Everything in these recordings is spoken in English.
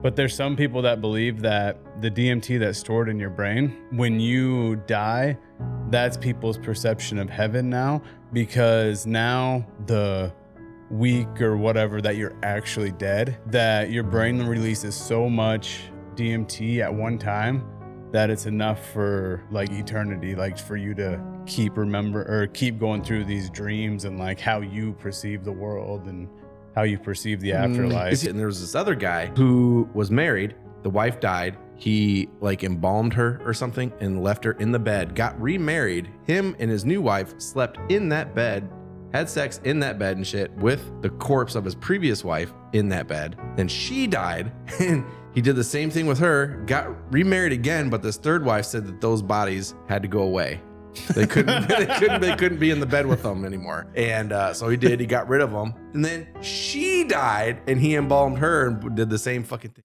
But there's some people that believe that the DMT that's stored in your brain, when you die, that's people's perception of heaven now, because now the week or whatever that you're actually dead, that your brain releases so much DMT at one time that it's enough for like eternity, like for you to keep going through these dreams and like how you perceive the world and how you perceive the afterlife. And there was this other guy who was married. The wife died. He like embalmed her or something and left her in the bed, got remarried. Him and his new wife slept in that bed, had sex in that bed and shit with the corpse of his previous wife in that bed. Then she died and he did the same thing with her, got remarried again, but this third wife said that those bodies had to go away. They couldn't be in the bed with them anymore. And so he did. He got rid of them. And then she died, and he embalmed her and did the same fucking thing.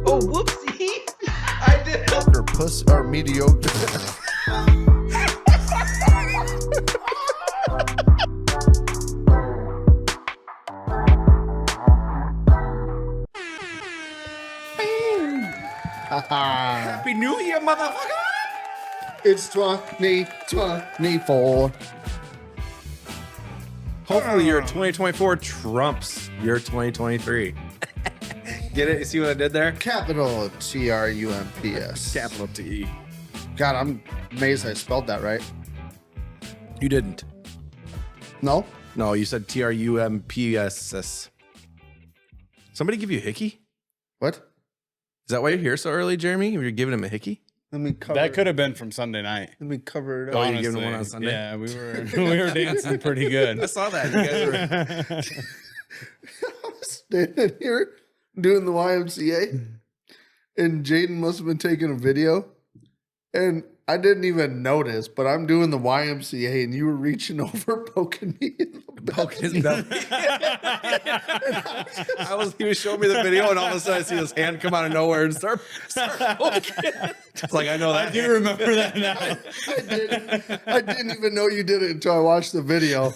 Oh, whoopsie! I did. Or puss or mediocre. Happy New Year, motherfucker! It's 2024. Hopefully your 2024 trumps your 2023. Get it? You see what I did there? Capital TRUMPS. Capital T. God, I'm amazed I spelled that right. You didn't. No? No, you said TRUMPS. Somebody give you a hickey? What? Is that why you're here so early, Jeremy? You're giving him a hickey? Let me cover That could have been from Sunday night. Let me cover it Oh, up. you giving him one on Sunday? Yeah, we were dancing pretty good. I saw that. You guys were... I was standing here doing the YMCA, and Jaden must have been taking a video, and I didn't even notice, but I'm doing the YMCA, and you were reaching over, poking me in the belly. Poking his belly. He was showing me the video, and all of a sudden I see his hand come out of nowhere and start poking. It's like, I know that. I do remember that now. I didn't even know you did it until I watched the video.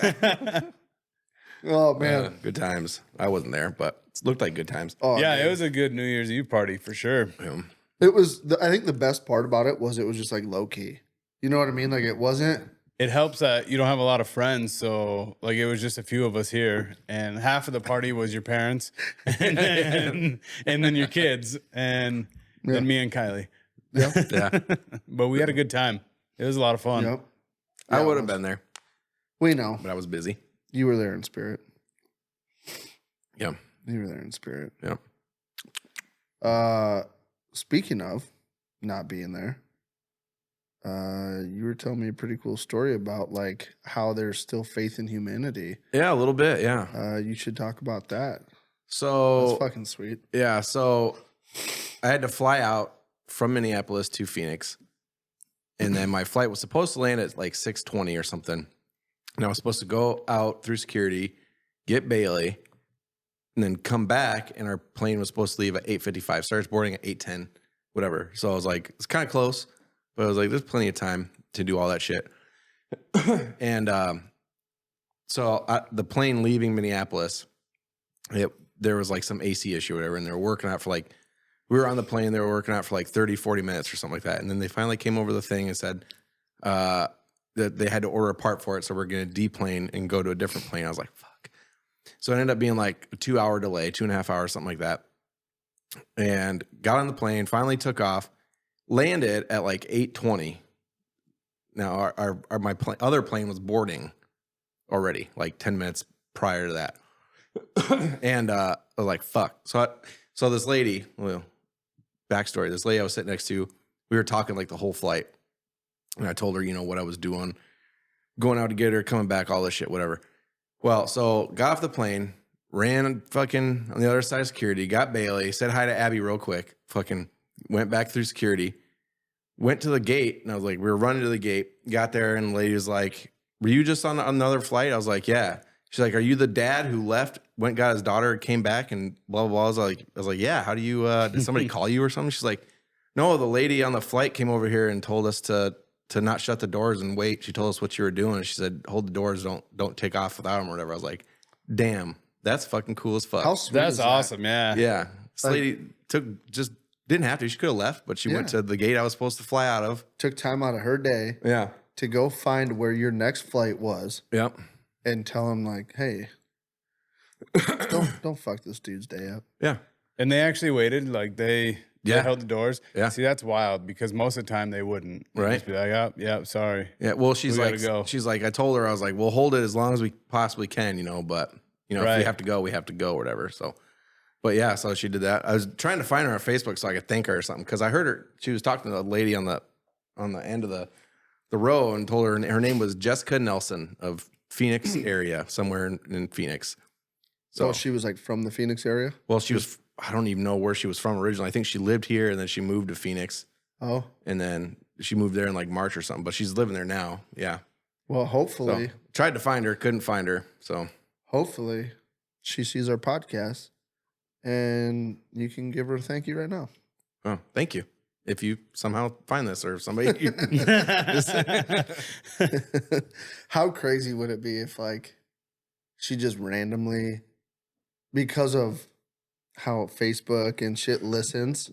Oh, man. Good times. I wasn't there, but it looked like good times. Oh, Yeah, man. it was a good New Year's Eve party for sure. Yeah. It was, I think the best part about it was just like low key. You know what I mean? Like it wasn't. It helps that you don't have a lot of friends, so like it was just a few of us here, and half of the party was your parents, and then your kids, and then me and Kylie. Yeah. Yeah. But we had a good time. It was a lot of fun. Yep. I Yeah, would have been there, We know. but I was busy. You were there in spirit. Yeah. You were there in spirit. Yeah. Speaking of not being there, you were telling me a pretty cool story about like how there's still faith in humanity. Yeah, a little bit. Yeah. You should talk about that. So That's fucking sweet. yeah, so I had to fly out from Minneapolis to Phoenix, and then my flight was supposed to land at like 6:20 or something, and I was supposed to go out through security, get Bailey, and then come back, and our plane was supposed to leave at 8:55. Starts boarding at 8:10, whatever. So I was like, it's kind of close, but I was like, there's plenty of time to do all that shit. And the plane leaving Minneapolis, there was like some AC issue or whatever, and they were working out for like, we were on the plane, they were working out for like 30, 40 minutes or something like that. And then they finally came over the thing and said that they had to order a part for it, so we're going to deplane and go to a different plane. I was like, fuck. So it ended up being like a 2-hour delay, 2.5 hours, something like that. And got on the plane, finally took off, landed at like 8:20. Now my other plane was boarding already, like 10 minutes prior to that. And I was like, fuck. So this lady, well, backstory, this lady I was sitting next to, we were talking like the whole flight. And I told her, what I was doing, going out to get her, coming back, all this shit, whatever. Well, so got off the plane, ran fucking on the other side of security, got Bailey, said hi to Abby real quick, fucking went back through security, went to the gate, and I was like, we were running to the gate, got there, and the lady was like, were you just on another flight? I was like, yeah. She's like, are you the dad who left, went, got his daughter, came back, and blah, blah, blah. I was like, yeah, how do you, did somebody call you or something? She's like, no, the lady on the flight came over here and told us to to not shut the doors and wait. She told us what you were doing. She said, hold the doors, don't take off without them or whatever. I was like, damn, that's fucking cool as fuck. How sweet That's is that? awesome. Yeah. Yeah. This lady just didn't have to. She could have left, but she went to the gate I was supposed to fly out of. Took time out of her day Yeah. to go find where your next flight was Yep. and tell him like, hey, don't fuck this dude's day up. Yeah. And they actually waited. Like they held the doors. Yeah. See, that's wild because most of the time they wouldn't. They'd Right. just be like, yeah, sorry. Yeah. Well, she's We like, gotta go. she's like, I told her, I was like, we'll hold it as long as we possibly can, you know, but if Right. we have to go, we have to go or whatever. So, but yeah, so she did that. I was trying to find her on Facebook so I could thank her or something. Cause I heard her, she was talking to the lady on the end of the row and told her name was Jessica Nelson of Phoenix area, somewhere in Phoenix. So she was like from the Phoenix area? Well, she was, I don't even know where she was from originally. I think she lived here and then she moved to Phoenix. Oh. And then she moved there in like March or something, but she's living there now. Yeah. Well, hopefully. So, tried to find her, couldn't find her. So Hopefully she sees our podcast and you can give her a thank you right now. oh, thank you. If you somehow find this or somebody. How crazy would it be if like she just randomly, because of how Facebook and shit listens,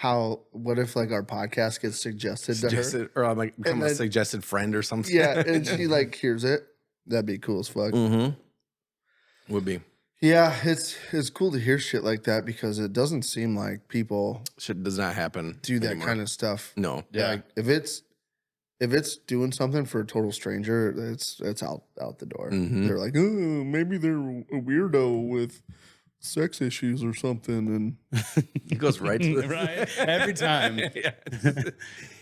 what if like our podcast gets suggested to her? Or I'm like become And a then- suggested friend or something. Yeah, and she like hears it. That'd be cool as fuck. Mm-hmm. Would be. Yeah, it's cool to hear shit like that because it doesn't seem like people Shit does not happen. do that anymore. kind of stuff. No. Yeah. Like if it's doing something for a total stranger, it's out the door. Mhm. They're like, oh, maybe they're a weirdo with sex issues or something, and It goes right to the Right. Every time. Yeah.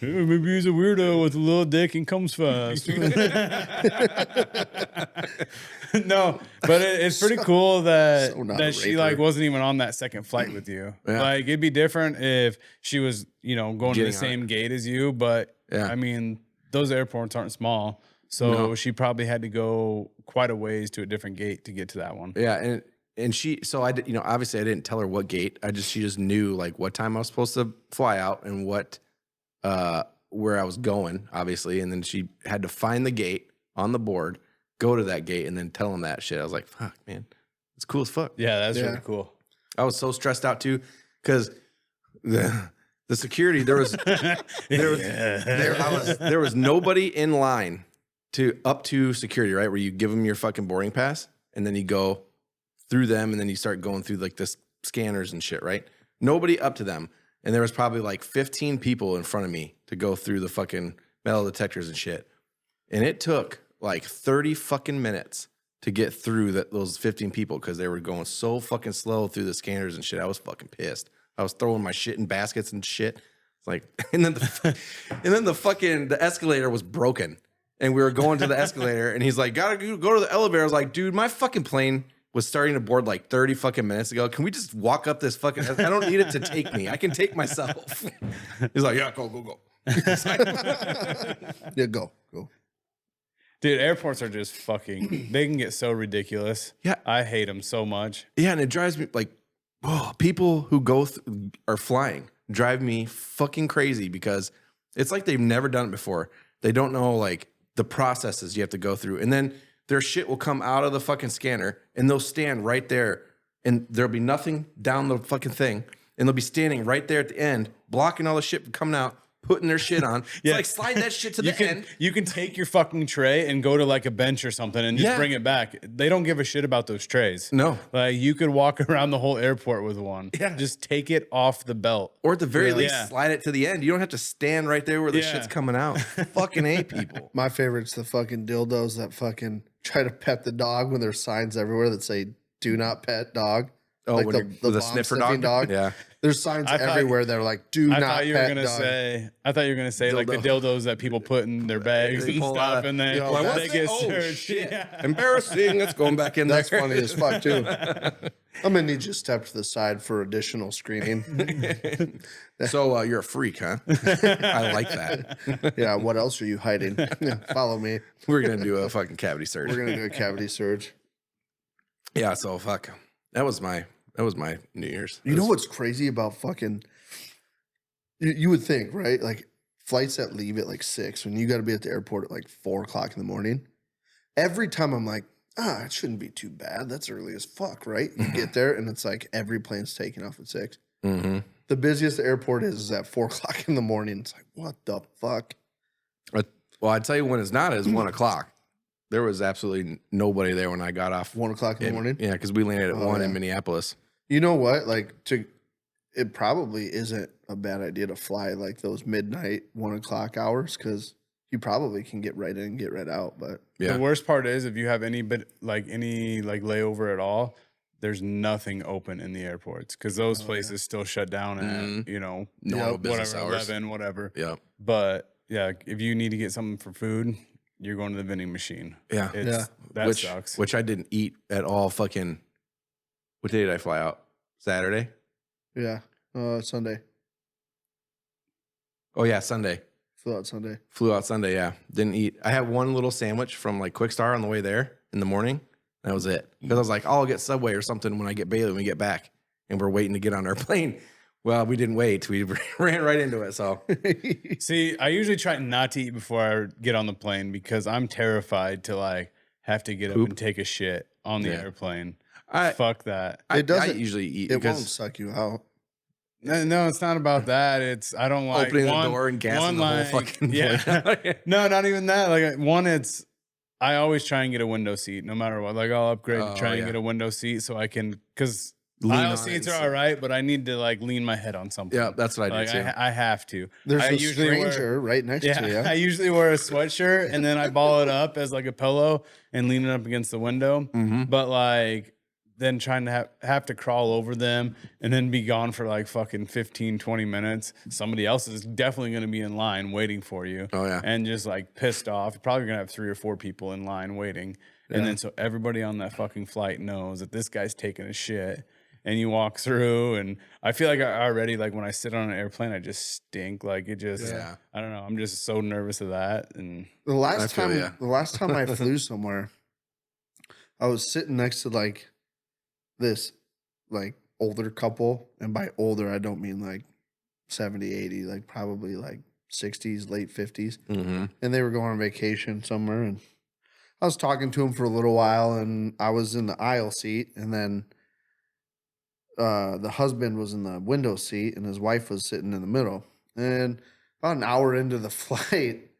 Maybe he's a weirdo with a little dick and comes fast. No, but it's pretty cool that So not a that she raper. like wasn't even on that second flight with you. Yeah. Like it'd be different if she was, going to Getting the on same gate as you. But Yeah. I mean, those airports aren't small, so No. she probably had to go quite a ways to a different gate to get to that one. Yeah, and she, so I did, obviously I didn't tell her what gate. She just knew like what time I was supposed to fly out and where I was going, obviously. And then she had to find the gate on the board, go to that gate, and then tell them that shit. I was like, fuck, man, it's cool as fuck. Yeah, that's Yeah. really cool. I was so stressed out too, because the security there was nobody in line up to security, right? Where you give them your fucking boarding pass, and then you go through them, and then you start going through like this scanners and shit, right? Nobody up to them, and there was probably like 15 people in front of me to go through the fucking metal detectors and shit, and it took like 30 fucking minutes to get through those 15 people because they were going so fucking slow through the scanners and shit. I was fucking pissed. I was throwing my shit in baskets and shit. It's like, and then the escalator was broken, and we were going to the escalator, and he's like, gotta go to the elevator. I was like, dude, my fucking plane was starting to board like 30 fucking minutes ago. Can we just walk up this fucking? I don't need it to take me. I can take myself. He's like, yeah, go. yeah, go. Dude, airports are just fucking, they can get so ridiculous. Yeah. I hate them so much. Yeah, and it drives me like, people who are flying drive me fucking crazy because it's like they've never done it before. They don't know like the processes you have to go through. And then their shit will come out of the fucking scanner and they'll stand right there and there'll be nothing down the fucking thing. And they'll be standing right there at the end, blocking all the shit from coming out, putting their shit on. It's like slide that shit to the end. You can take your fucking tray and go to like a bench or something and just bring it back. They don't give a shit about those trays. No. Like you could walk around the whole airport with one. Yeah. Just take it off the belt. Or at the very least, Yeah. slide it to the end. You don't have to stand right there where the shit's coming out. Fucking A, people. My favorite's the fucking dildos that fucking try to pet the dog when there's signs everywhere that say "Do not pet dog." Oh, like when the bomb sniffer sniffing dog? Yeah. There's signs I thought- everywhere that are like "Do I not thought you were pet gonna dog." say like the dildos that people put in their bags They and pull stuff, out. and then You know, like, they what's get that? Oh, searched. shit. Yeah. Embarrassing. That's going back in That's there. funny as fuck too. I'm gonna need you to step to the side for additional screening. So you're a freak, huh? I like that. Yeah, what else are you hiding? Follow me. We're gonna do a fucking cavity search. We're gonna do a cavity search. Yeah. So fuck. That was my New Year's. You know what's crazy about fucking? You would think, right? Like flights that leave at like 6, when you got to be at the airport at like 4 o'clock in the morning, every time I'm like, it shouldn't be too bad. That's early as fuck, right? You get there and it's like every plane's taking off at 6. Mm-hmm. The busiest the airport is at 4 o'clock in the morning. It's like, what the fuck? Well, I'd tell you when it's not is 1 o'clock. There was absolutely nobody there when I got off. 1 o'clock in the morning? Yeah, because we landed at 1 yeah. in Minneapolis. You know what? Like, it probably isn't a bad idea to fly like those midnight 1 o'clock hours, because you probably can get right in and get right out. But the worst part is if you have any layover at all, there's nothing open in the airports because those places still shut down at normal business whatever, hours. 11, whatever. Yeah. But yeah, if you need to get something for food, you're going to the vending machine. Yeah. That sucks. Which I didn't eat at all. Fucking, what day did I fly out? Saturday? yeah, Sunday. Oh yeah, Sunday. Flew out Sunday. Yeah. Didn't eat. I had one little sandwich from like Quick Star on the way there in the morning. That was it. Because I was like, I'll get Subway or something when I get Bailey when we get back. And we're waiting to get on our plane. Well, we didn't wait. We ran right into it. So see, I usually try not to eat before I get on the plane because I'm terrified to like have to get up and take a shit on the airplane. Fuck that. I usually eat. It won't suck you out. No, it's not about that. It's I don't like opening the door and gassing the whole fucking plane. No, not even that. Like one, it's I always try and get a window seat no matter what. Like I'll upgrade to try and get a window seat so I can because aisle seats are all right, but I need to like lean my head on something. Yeah, that's what I do too. I have to. There's a stranger right next to you. I usually wear a sweatshirt and then I ball it up as like a pillow and lean it up against the window. Mm-hmm. But like then trying to have to crawl over them and then be gone for like fucking 15, 20 minutes. Somebody else is definitely going to be in line waiting for you. Oh, yeah. And just like pissed off. You're probably going to have 3 or 4 people in line waiting. Yeah. And then so everybody on that fucking flight knows that this guy's taking a shit. And you walk through and I feel like I already, like when I sit on an airplane, I just stink. Like it just, I don't know. I'm just so nervous of that. And the last time I flew somewhere, I was sitting next to like this like older couple, and by older I don't mean like 70, 80, like probably like 60s, late 50s. Mm-hmm. And they were going on vacation somewhere, and I was talking to them for a little while, and I was in the aisle seat, and then the husband was in the window seat and his wife was sitting in the middle. And about an hour into the flight,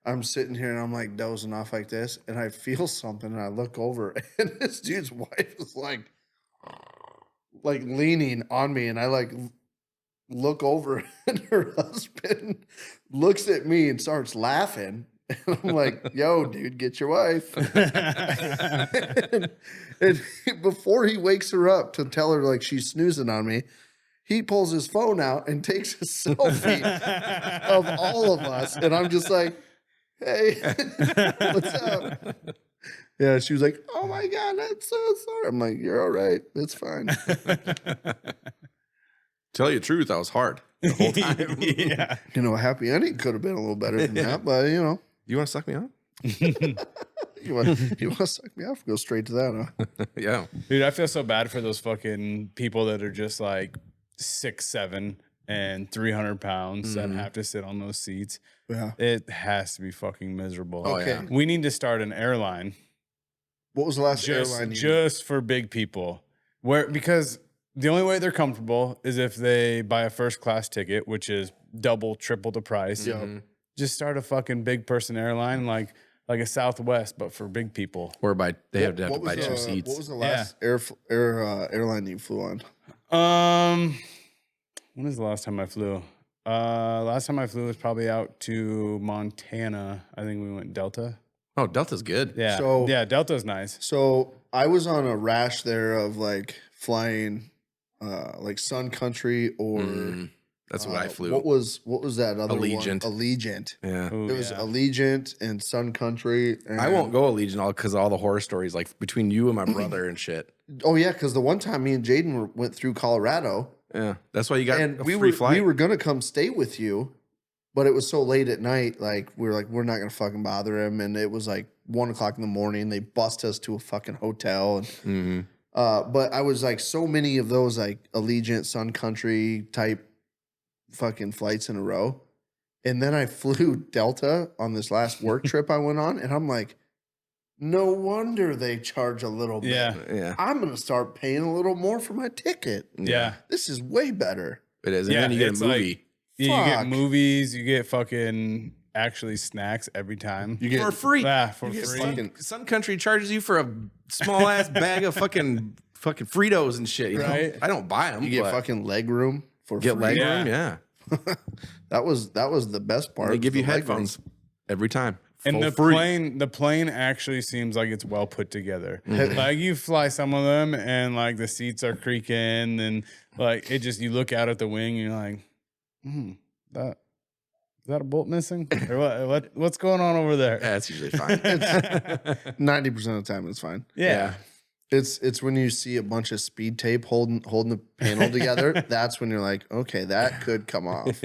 I'm sitting here and I'm like dozing off like this, and I feel something and I look over and this dude's wife is like leaning on me, and I like look over and her husband looks at me and starts laughing. And I'm like, yo, dude, get your wife. and before he wakes her up to tell her like she's snoozing on me, he pulls his phone out and takes a selfie of all of us. And I'm just like, hey, what's up? Yeah, she was like, oh my God, I'm so sorry. I'm like, you're all right. That's fine. Tell you the truth, I was hard the whole time. Yeah. You know, a happy ending could have been a little better than that, but you know. You want to suck me off? You want to suck me off? Go straight to that, huh? Yeah. Dude, I feel so bad for those fucking people that are just like 6'7" and 300 pounds that have to sit on those seats. Yeah. It has to be fucking miserable. Oh, yeah. We need to start an airline. What was the last airline you just for big people? Because the only way they're comfortable is if they buy a first class ticket, which is double, triple the price. Yeah. Just start a fucking big person airline like a Southwest, but for big people. Whereby they have to buy 2 seats. What was the last airline you flew on? When was the last time I flew? Last time I flew was probably out to Montana. I think we went Delta. Oh, Delta's good. Yeah. So- yeah, Delta's nice. So I was on a rash there of like flying like Sun Country or That's what I flew. What was that other Allegiant. one? Allegiant. Yeah. Ooh, It was yeah. Allegiant and Sun Country. And, I won't go Allegiant all because of all the horror stories, like between you and my brother and shit. Oh yeah, because the one time me and Jaden went through Colorado, Yeah, that's why you got and a we free were flight. we were gonna come stay with you, but it was so late at night. Like we're not gonna fucking bother him, and it was like 1 o'clock in the morning. They bust us to a fucking hotel, and but I was like so many of those like Allegiant, Sun Country type fucking flights in a row. And then I flew Delta on this last work trip I went on, and I'm like, no wonder they charge a little bit. Yeah. I'm going to start paying a little more for my ticket. Yeah. This is way better. It is. And Yeah, then you get a it's movie. like- Yeah, you get Fuck. movies, you get fucking actually snacks every time. You get for free. Yeah, for You get free. Some country charges you for a small ass bag of fucking Fritos and shit. You know? Right. I don't buy them. you get fucking leg room for get free. leg Yeah. room. Yeah. That was the best part. They give the you leg headphones every time. And For the free. plane actually seems like it's well put together. Like you fly some of them and like the seats are creaking and like it just you look out at the wing and you're like, that is that a bolt missing? Or what's going on over there? Yeah, it's usually fine. 90% of the time it's fine. Yeah. It's when you see a bunch of speed tape holding the panel together. That's when you're like, okay, that could come off.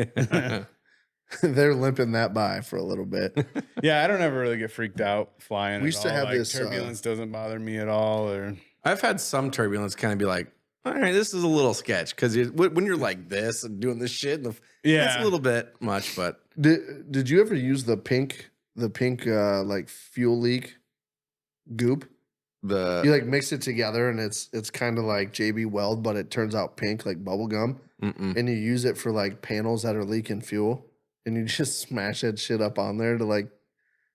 They're limping that by for a little bit. Yeah, I don't ever really get freaked out flying. We used to at all. have Like, this, turbulence doesn't bother me at all. Or I've had some turbulence kind of be like, all right, this is a little sketch. Because when you're like this and doing this shit, it's a little bit much, but. Did you ever use the pink like fuel leak goop? You like mix it together and it's kind of like JB Weld, but it turns out pink like bubble gum. And you use it for like panels that are leaking fuel, and you just smash that shit up on there to like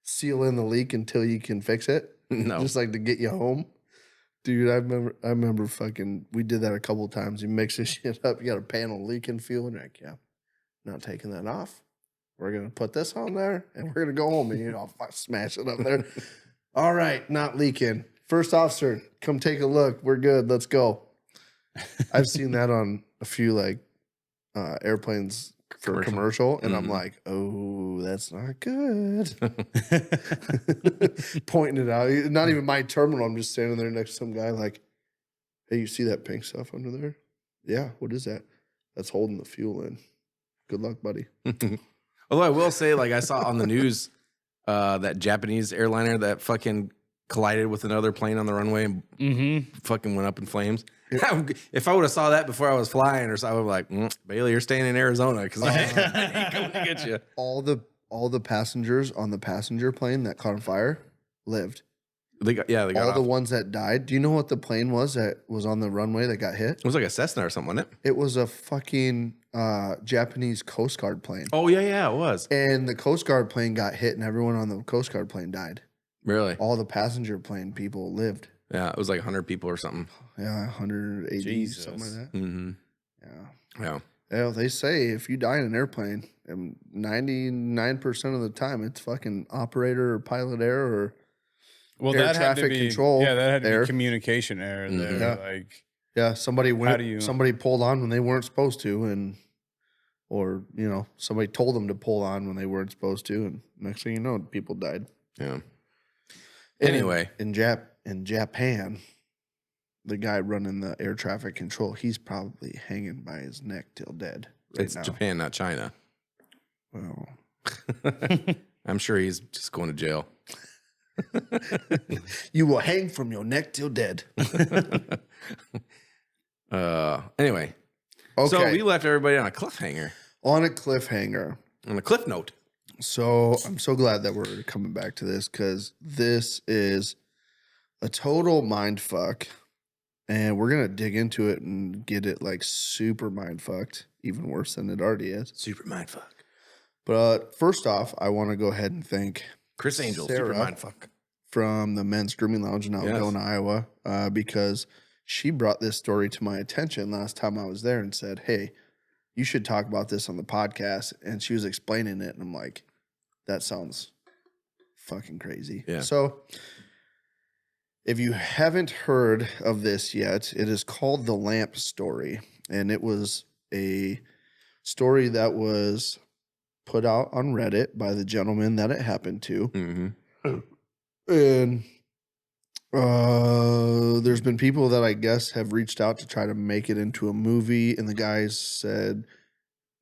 seal in the leak until you can fix it. No. Just like to get you home. Dude, I remember fucking we did that a couple of times. You mix this shit up, you got a panel leaking fuel, and you're like, yeah, not taking that off. We're gonna put this on there and we're gonna go home and smash it up there. All right, not leaking. First officer, come take a look. We're good. Let's go. I've seen that on a few like airplanes for commercial, and I'm like, oh, that's not good. Pointing it out. Not even my terminal. I'm just standing there next to some guy like, hey, you see that pink stuff under there? Yeah, what is that? That's holding the fuel in. Good luck, buddy. Although I will say, like I saw on the news, that Japanese airliner that fucking collided with another plane on the runway and fucking went up in flames. If I would have saw that before I was flying, or so, I would be like, Bailey, you're staying in Arizona because I ain't coming to get you. All the passengers on the passenger plane that caught on fire lived. They got All off. the ones that died. Do you know what the plane was that was on the runway that got hit? It was like a Cessna or something, wasn't it? It was a fucking Japanese Coast Guard plane. Oh yeah, it was. And the Coast Guard plane got hit, and everyone on the Coast Guard plane died. Really? All the passenger plane people lived. Yeah, it was like 100 people or something. Yeah, 180, Jesus. something like that. Mm-hmm. Yeah. Yeah. They say if you die in an airplane, 99% of the time it's fucking operator or pilot error or well, air that had to traffic be control Yeah, that had to error. be communication error there. Yeah. Like somebody How do you- somebody pulled on when they weren't supposed to, or somebody told them to pull on when they weren't supposed to, and next thing you know, people died. Yeah. And Anyway. in Japan, the guy running the air traffic control, he's probably hanging by his neck till dead. It's now. Japan, not China. Well, I'm sure he's just going to jail. you will hang from your neck till dead. Anyway. Okay. So we left everybody on a cliffhanger. On a cliffhanger. On a cliff note. So I'm so glad that we're coming back to this because this is a total mind fuck. And we're going to dig into it and get it like super mind fucked, even worse than it already is. Super mindfuck. But first off, I want to go ahead and thank Chris Angel, Sarah super mindfuck. from the Men's Grooming Lounge in Algona, Iowa, because she brought this story to my attention last time I was there and said, hey, you should talk about this on the podcast. And she was explaining it. And I'm like, that sounds fucking crazy. Yeah. So if you haven't heard of this yet, it is called The Lamp Story. And it was a story that was put out on Reddit by the gentleman that it happened to. Mm-hmm. And there's been people that I guess have reached out to try to make it into a movie. And the guys said,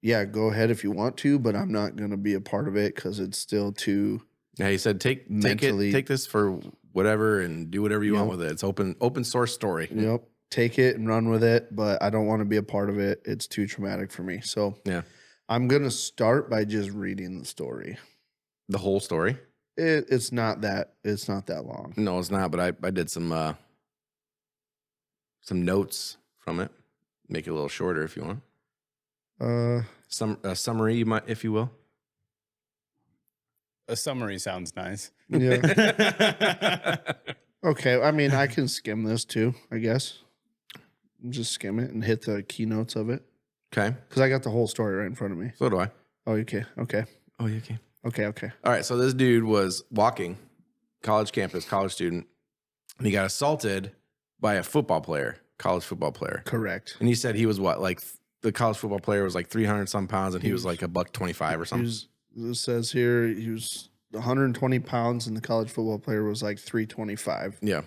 yeah, go ahead if you want to, but I'm not going to be a part of it because it's still too. Yeah, he said take this for whatever and do whatever you want with it. It's open source story. Yep. Take it and run with it, but I don't want to be a part of it. It's too traumatic for me. So yeah, I'm gonna start by just reading the story. The whole story? It's not that long. No, it's not. But I did some notes from it. Make it a little shorter if you want. A summary, you might, if you will. A summary sounds nice. Yeah. Okay. I mean, I can skim this too, I guess. Just skim it and hit the keynotes of it. Okay. Because I got the whole story right in front of me. So do I. Oh, okay. Okay. Oh, you can. Okay. All right. So this dude was walking, college campus, college student, and he got assaulted by a football player, college football player. Correct. And he said he was what, like the college football player was like 300 some pounds, and he was like $125 or something. It says here he was 120 pounds, and the college football player was like 325. Yeah.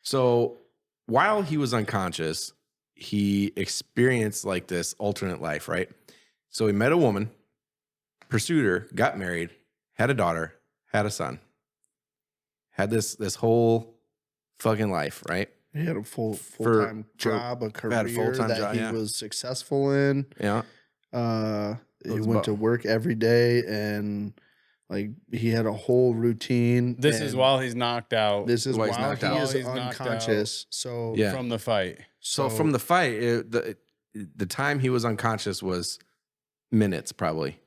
So while he was unconscious, he experienced like this alternate life, right? So he met a woman, pursued her, got married, had a daughter, had a son, had this whole fucking life, right? He had a full-time job, a career that he was successful in. Yeah. He went to work every day, and like he had a whole routine. This is while he's knocked out. This is while he is He's knocked unconscious. So Yeah. from the fight. So from the fight, the time he was unconscious was minutes probably,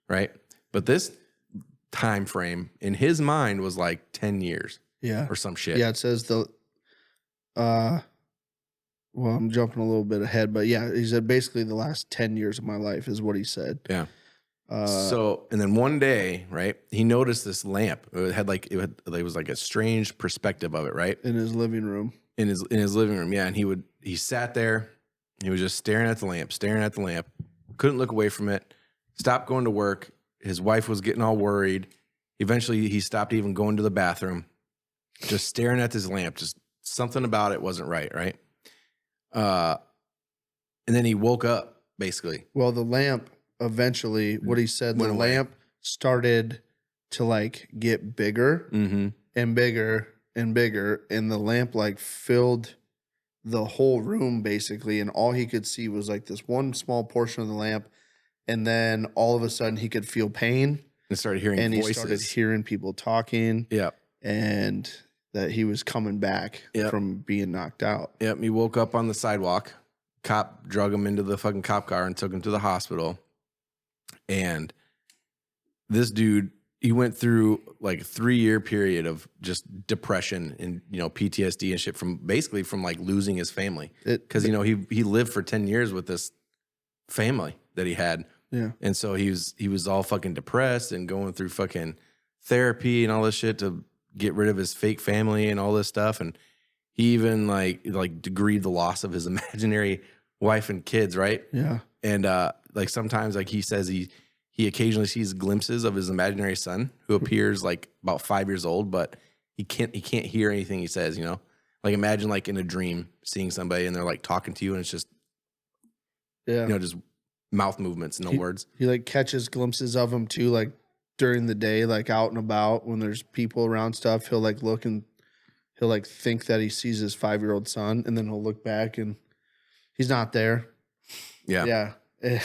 right? But this time frame in his mind was like 10 years or some shit. Yeah, it says well, I'm jumping a little bit ahead, but yeah, he said basically the last 10 years of my life is what he said. Yeah. And then one day, right, he noticed this lamp. It was like a strange perspective of it, right? In his living room. In his living room, yeah. And he sat there, he was just staring at the lamp, couldn't look away from it, stopped going to work. His wife was getting all worried. Eventually he stopped even going to the bathroom, just staring at this lamp. Just something about it wasn't right, right? And then he woke up, basically. Well, the lamp eventually, what he said, the Went away. lamp started to like get bigger and bigger and bigger, and the lamp like filled the whole room basically, and all he could see was like this one small portion of the lamp, and then all of a sudden he could feel pain And started hearing and voices. he started hearing people talking. Yep. And that he was coming back from being knocked out. Yep. He woke up on the sidewalk. Cop drug him into the fucking cop car and took him to the hospital. And this dude, he went through like a 3-year period of just depression and, PTSD and shit from like losing his family. Because, he lived for 10 years with this family that he had. Yeah. And so he was all fucking depressed and going through fucking therapy and all this shit to get rid of his fake family and all this stuff. And he even like grieved the loss of his imaginary wife and kids, right? Yeah. And like sometimes like he says he occasionally sees glimpses of his imaginary son who appears like about 5 years old, but he can't hear anything he says, Like imagine like in a dream seeing somebody and they're like talking to you and it's just just mouth movements, no words. He like catches glimpses of him too, like during the day, like out and about when there's people around stuff. He'll like look and he'll like think that he sees his 5-year-old son, and then he'll look back and he's not there. Yeah. Yeah.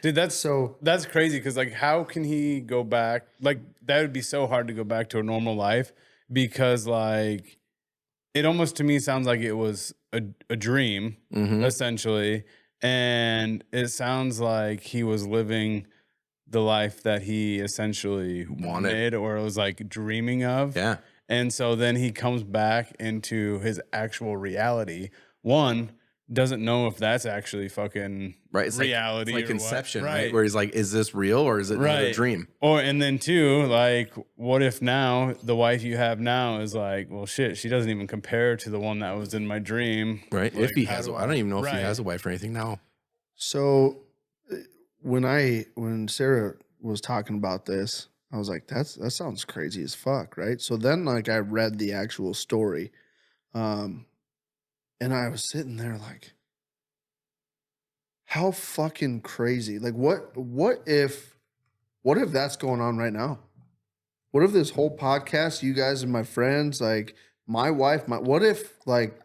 Dude, that's crazy because like how can he go back? Like that would be so hard to go back to a normal life because like it almost to me sounds like it was a dream essentially, and it sounds like he was living the life that he essentially wanted or was like dreaming of. Yeah. And so then he comes back into his actual reality. One, doesn't know if that's actually fucking reality. It's like or Inception, what. right? Where he's like, is this real or is it another dream? And then two, like, what if now the wife you have now is like, well, shit, she doesn't even compare to the one that was in my dream. Right. Like, If he has, I don't even know if he has a wife or anything now. So when Sarah was talking about this, I was like, that sounds crazy as fuck, right? So then like I read the actual story. And I was sitting there like, how fucking crazy. Like what if that's going on right now? What if this whole podcast, you guys and my friends, like my wife, what if like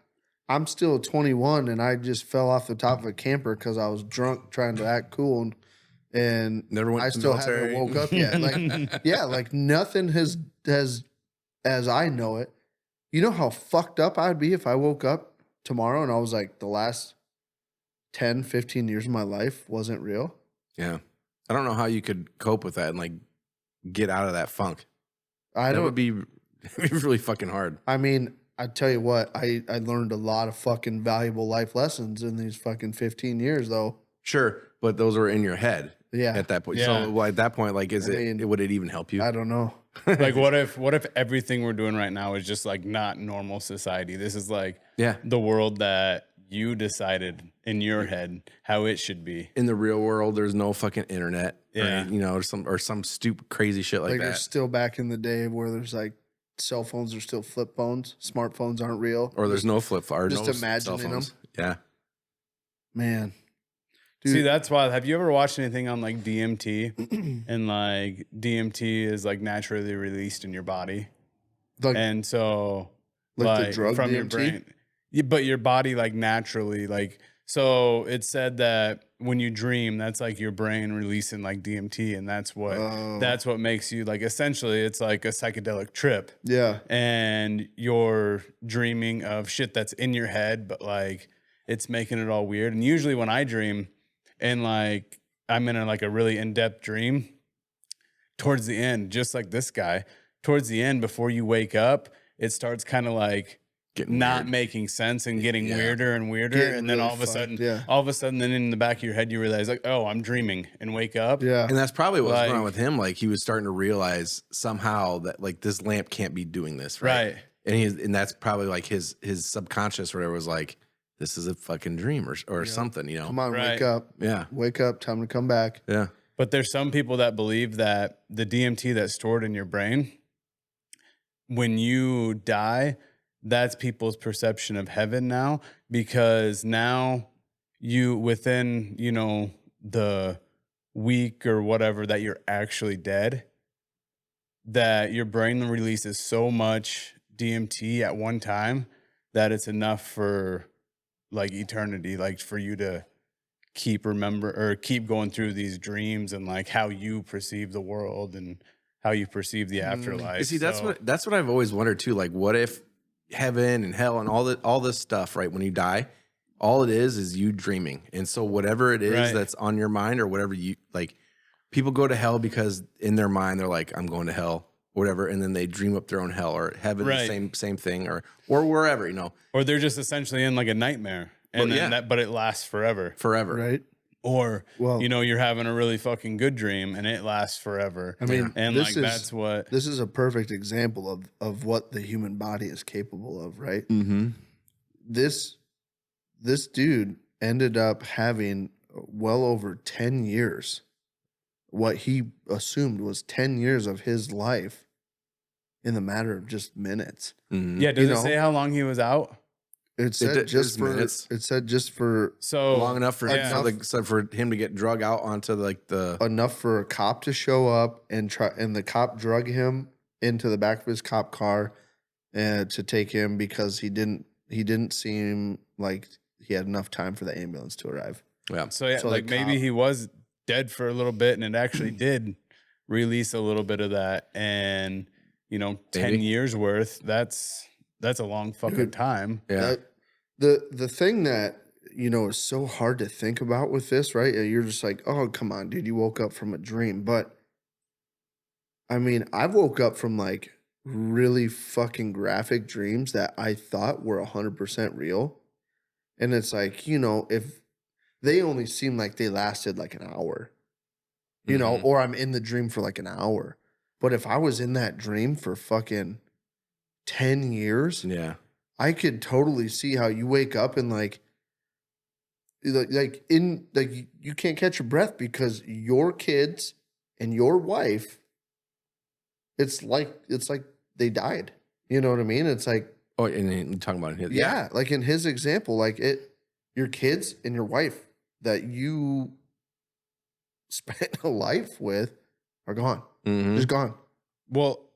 I'm still 21 and I just fell off the top of a camper because I was drunk trying to act cool and and Never went I to the still military. haven't woke up yet. Like, yeah, like nothing has, as I know it. You know how fucked up I'd be if I woke up tomorrow and I was like, the last 10, 15 years of my life wasn't real. Yeah. I don't know how you could cope with that and like get out of that funk. That would be really fucking hard. I mean, I tell you what, I learned a lot of fucking valuable life lessons in these fucking 15 years, though. Sure, but those were in your head. Yeah. At that point. Yeah. So well, at that point, like, would it even help you? I don't know. Like, what if everything we're doing right now is just like not normal society? This is like the world that you decided in your head how it should be. In the real world, there's no fucking internet. Yeah. Or, you know, or some stupid crazy shit like Like that. you're still back in the day where there's like cell phones are still flip phones. Smartphones aren't real. Or there's no flip phone. Just no imagining cell phones. them. Yeah. Man. Dude. See, that's why. Have you ever watched anything on like DMT? And like DMT is like naturally released in your body, Like, and so like the drug from DMT? your brain. Yeah, but your body like naturally like. So it said that when you dream, that's like your brain releasing like DMT, and that's what makes you like essentially it's like a psychedelic trip. Yeah. And you're dreaming of shit that's in your head, but like it's making it all weird. And usually when I dream and like I'm in a really in-depth dream, towards the end, just like this guy, towards the end before you wake up, it starts kind of like Getting not weird. making sense and getting weirder and weirder. Getting and then really all of a sudden, fucked, then in the back of your head, you realize like, oh, I'm dreaming, and wake up. Yeah. And that's probably what's going on Like- with him. Like he was starting to realize somehow that like this lamp can't be doing this. Right. Right. And that's probably like his subconscious or whatever was like, this is a fucking dream or something, you know? Come on, Right. wake up. Yeah. Wake up. Time to come back. Yeah. But there's some people that believe that the DMT that's stored in your brain, when you die, that's people's perception of heaven now, because now you, within, the week or whatever that you're actually dead, that your brain releases so much DMT at one time that it's enough for like eternity, like for you to keep going through these dreams and like how you perceive the world and how you perceive the afterlife. You see, that's what I've always wondered too. Like, what if heaven and hell and all this stuff, right? When you die, all it is you dreaming. And so whatever it is that's on your mind or whatever you like, people go to hell because in their mind they're like, I'm going to hell, whatever, and then they dream up their own hell, or heaven, the same thing, or wherever, or they're just essentially in like a nightmare, and but it lasts forever, Right. or you're having a really fucking good dream and it lasts forever. I mean, and like that's what this is a perfect example of what the human body is capable of, right? Mm-hmm. This dude ended up having well over 10 years. What he assumed was 10 years of his life in the matter of just minutes. Mm-hmm. Yeah, does it say how long he was out? It said just for minutes. It said just for So long enough for for him to get drug out onto like the enough for a cop to show up and the cop drug him into the back of his cop car to take him because he didn't seem like he had enough time for the ambulance to arrive. yeah. So yeah, So like the maybe cop- he was dead for a little bit, and it actually did release a little bit of that. And 10 Maybe. years worth. That's a long fucking time. Yeah. The thing that is so hard to think about with this, right? You're just like, oh, come on, dude, you woke up from a dream. But I mean, I've woke up from like really fucking graphic dreams that I thought were 100% real. And it's like, if they only seem like they lasted like an hour, Mhm. or I'm in the dream for like an hour. But if I was in that dream for fucking 10 years, Yeah. I could totally see how you wake up and you can't catch your breath because your kids and your wife, it's like they died. You know what I mean? It's like, Oh, and then talking about it. yeah, like in his example, your kids and your wife that you spent a life with are gone. Mhm. Just gone. Well,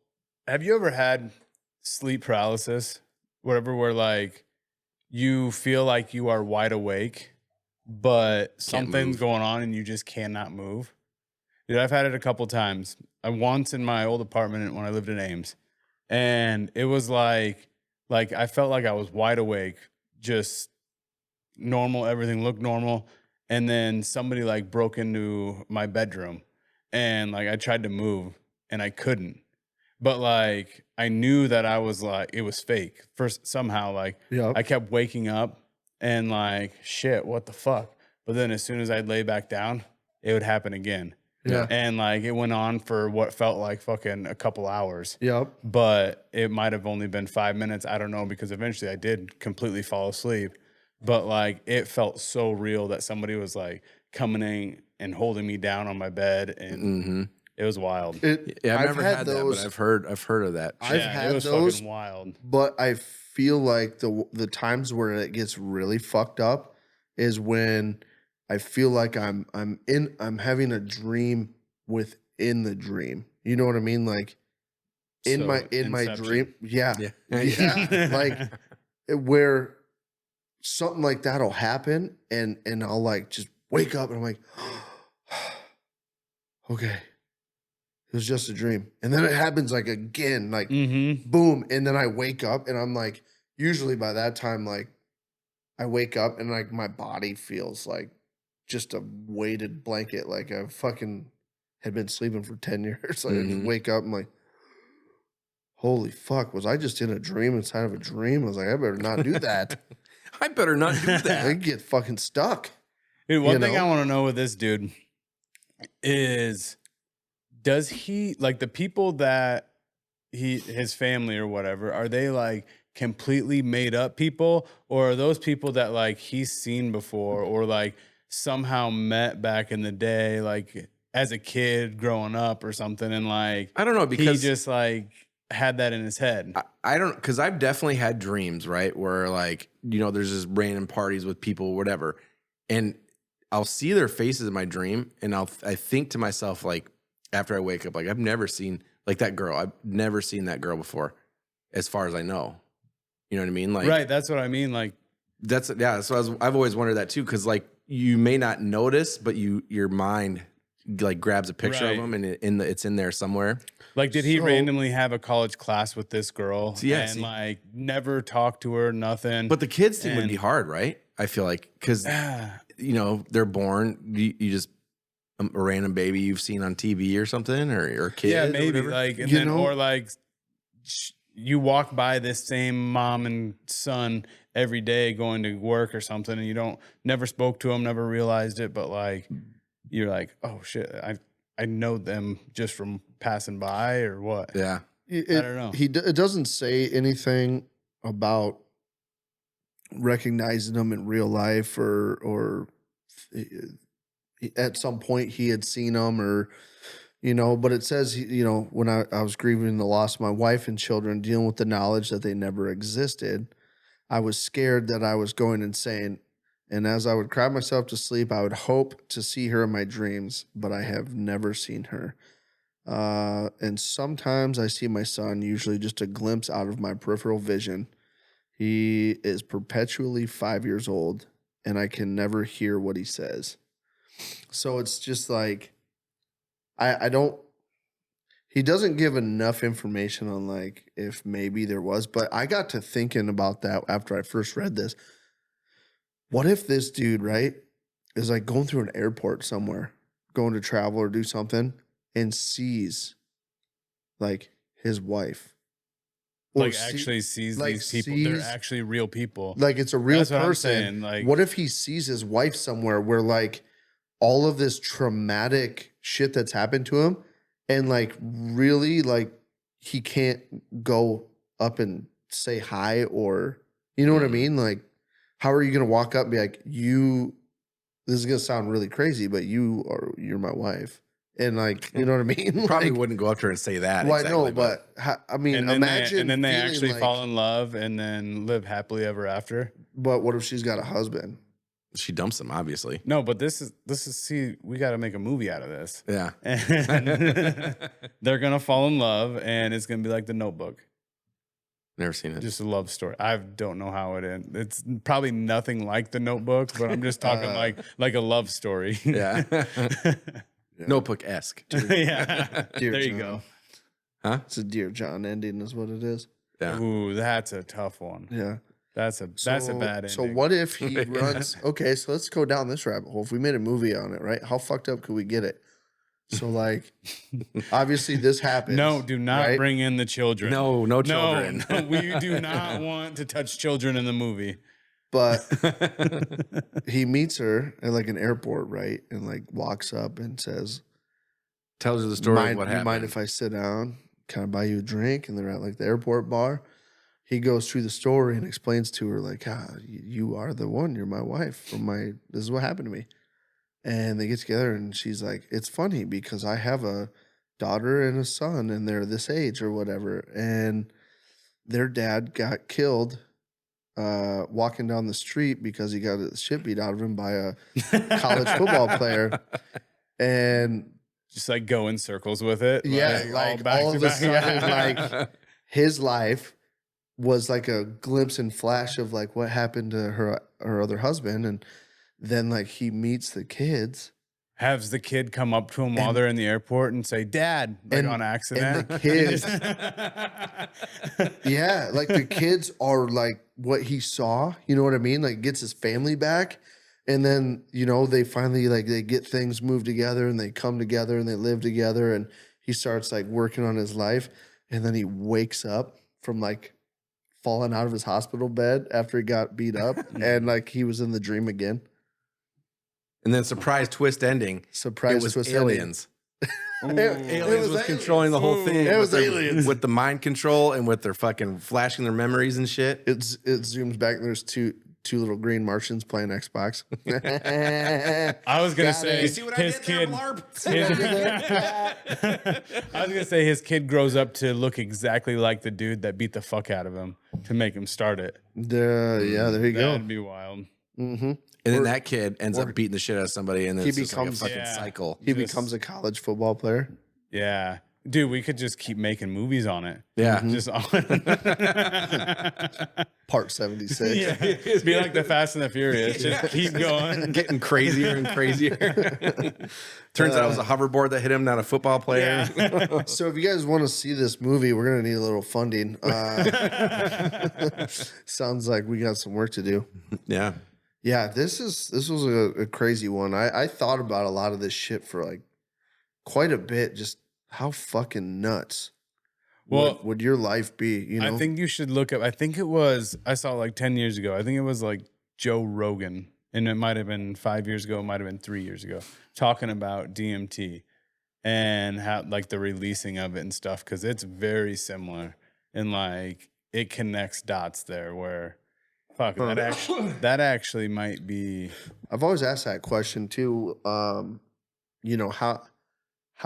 have you ever had sleep paralysis? Whatever, where like you feel like you are wide awake, but something's move. going on and you just cannot move. Dude, I've had it a couple times. Once in my old apartment when I lived in Ames, and it was like I felt like I was wide awake, just normal, everything looked normal, and then somebody like broke into my bedroom, and like I tried to move and I couldn't, but like I knew that I was like it was fake. First somehow like I kept waking up and like shit, what the fuck? But then as soon as I'd lay back down, it would happen again. Yeah. And like it went on for what felt like fucking a couple hours. Yep. But it might have only been 5 minutes. I don't know, because eventually I did completely fall asleep. But like it felt so real that somebody was like coming in and holding me down on my bed, and it was wild. I've never had that, but I've heard of that. I've had it was those, fucking wild. but I feel like the times where it gets really fucked up is when I feel like I'm having a dream within the dream. You know what I mean? Like in So, my Inception. dream. Yeah. Yeah. Like where something like that'll happen and I'll like just wake up and I'm like, okay. It was just a dream. And then it happens like again, like boom. And then I wake up and I'm like, usually by that time, like I wake up and like my body feels like just a weighted blanket. Like I fucking had been sleeping for 10 years. Like I just wake up and like, holy fuck, was I just in a dream inside of a dream? I was like, I better not do that. I better not do I that. get fucking stuck. Dude, one thing I want to know with this dude is, does he like the people that his family or whatever, are they like completely made up people, or are those people that like he's seen before or like somehow met back in the day, like as a kid growing up or something, and like I don't know, because he just like had that in his head? I don't, because I've definitely had dreams, right, where like, you know, there's just random parties with people, whatever, and I'll see their faces in my dream, and I think to myself, like, after I wake up, like, I've never seen like that girl. I've never seen that girl before, as far as I know. You know what I mean? Like, Right, that's what I mean. Like that's So I've always wondered that too, because like you may not notice, but your mind like grabs a picture of them, and it's in there somewhere. Like, did he randomly have a college class with this girl and like never talk to her, nothing? But the kids thing would be hard, right? I feel like, because you know, they're born, you just a random baby you've seen on TV or something, or a kid. Yeah, maybe or like, and then or like you walk by this same mom and son every day going to work or something, and you never spoke to them, never realized it, but like you're like, oh shit, I know them just from passing by or what? Yeah, I don't know. It doesn't say anything about recognizing them in real life or at some point he had seen them, or you know, but it says, you know, when I was grieving the loss of my wife and children, dealing with the knowledge that they never existed, I was scared that I was going insane. And as I would cry myself to sleep, I would hope to see her in my dreams, but I have never seen her. And sometimes I see my son, usually just a glimpse out of my peripheral vision. He is perpetually 5 years old, and I can never hear what he says. So it's just like, he doesn't give enough information on like if maybe there was, but I got to thinking about that after I first read this. What if this dude, right, is like going through an airport somewhere, going to travel or do something, and sees like his wife. Like actually sees like these people. They're actually real people. Like it's a real That's what I'm person. saying, like, what if he sees his wife somewhere where like all of this traumatic shit that's happened to him, and like really like he can't go up and say hi, or you know what I mean? Like, how are you gonna walk up and be like, this is gonna sound really crazy, but you're my wife. And like, you know what I mean? Probably like, wouldn't go up to her and say that. Well, exactly, I know, but I mean, and then imagine and then they feeling actually like, fall in love and then live happily ever after. But what if she's got a husband? she dumps him, obviously. No, but this is see, we got to make a movie out of this. Yeah. And they're gonna fall in love, and it's gonna be like The Notebook. Never seen it. Just a love story. I don't know how it ends. It's probably nothing like The Notebook, but I'm just talking like a love story. Yeah. Notebook-esque. Yeah. Dear There you John. go. Huh? It's a Dear John ending is what it is. Yeah. Ooh, that's a tough one. Yeah. That's a bad ending. So what if he runs? Okay, so let's go down this rabbit hole. If we made a movie on it, right? How fucked up could we get it? So like, obviously this happens. No, do not right? bring in the children. No children. No, we do not want to touch children in the movie. But he meets her at like an airport, right? And like walks up and says, Tells you the story of what you happened. mind if I sit down? Can I buy you a drink? And they're at like the airport bar. He goes through the story and explains to her like, you are the one. You're my wife. This is what happened to me. And they get together and she's like, it's funny because I have a daughter and a son and they're this age or whatever. And their dad got killed walking down the street because he got the shit beat out of him by a college football player. And just like go in circles with it. yeah, like all of a sudden, like his life was like a glimpse and flash of like what happened to her other husband. And then like he meets the kids. Has the kid come up to him while they're in the airport and say, Dad, like on accident. And the kids, yeah, like the kids are like what he saw, you know what I mean? Like gets his family back. And then, they finally like they get things moved together and they come together and they live together and he starts like working on his life. And then he wakes up from like falling out of his hospital bed after he got beat up and like he was in the dream again. And then surprise twist ending. Surprise it was twist aliens. Aliens was controlling the whole thing. It was with aliens. with the mind control and with their fucking flashing their memories and shit. It zooms back and there's two little green Martians playing Xbox. I was gonna say You see what his I did kid. there, Blarp? I was gonna say his kid grows up to look exactly like the dude that beat the fuck out of him to make him start it. Yeah, there you go. That'd be wild. Mm-hmm. And then that kid ends up beating the shit out of somebody, and then he it's just like a becomes- fucking Yeah. cycle. He Just- becomes a college football player. Yeah, dude, we could just keep making movies on it. Yeah. Just on. Part 76. Yeah, be like the Fast and the Furious. Just keep going. Getting crazier and crazier. Turns out it was a hoverboard that hit him, not a football player. Yeah. So if you guys want to see this movie, we're gonna need a little funding. Sounds like we got some work to do. Yeah. Yeah, this was a crazy one. I thought about a lot of this shit for like quite a bit. Just how fucking nuts would your life be? I think you should look up. I think it was, I saw it like 10 years ago. I think it was like Joe Rogan, and it might have been 5 years ago. It might have been 3 years ago, talking about DMT and how like the releasing of it and stuff. Cause it's very similar and like it connects dots there where fuck that actually might be. I've always asked that question too. How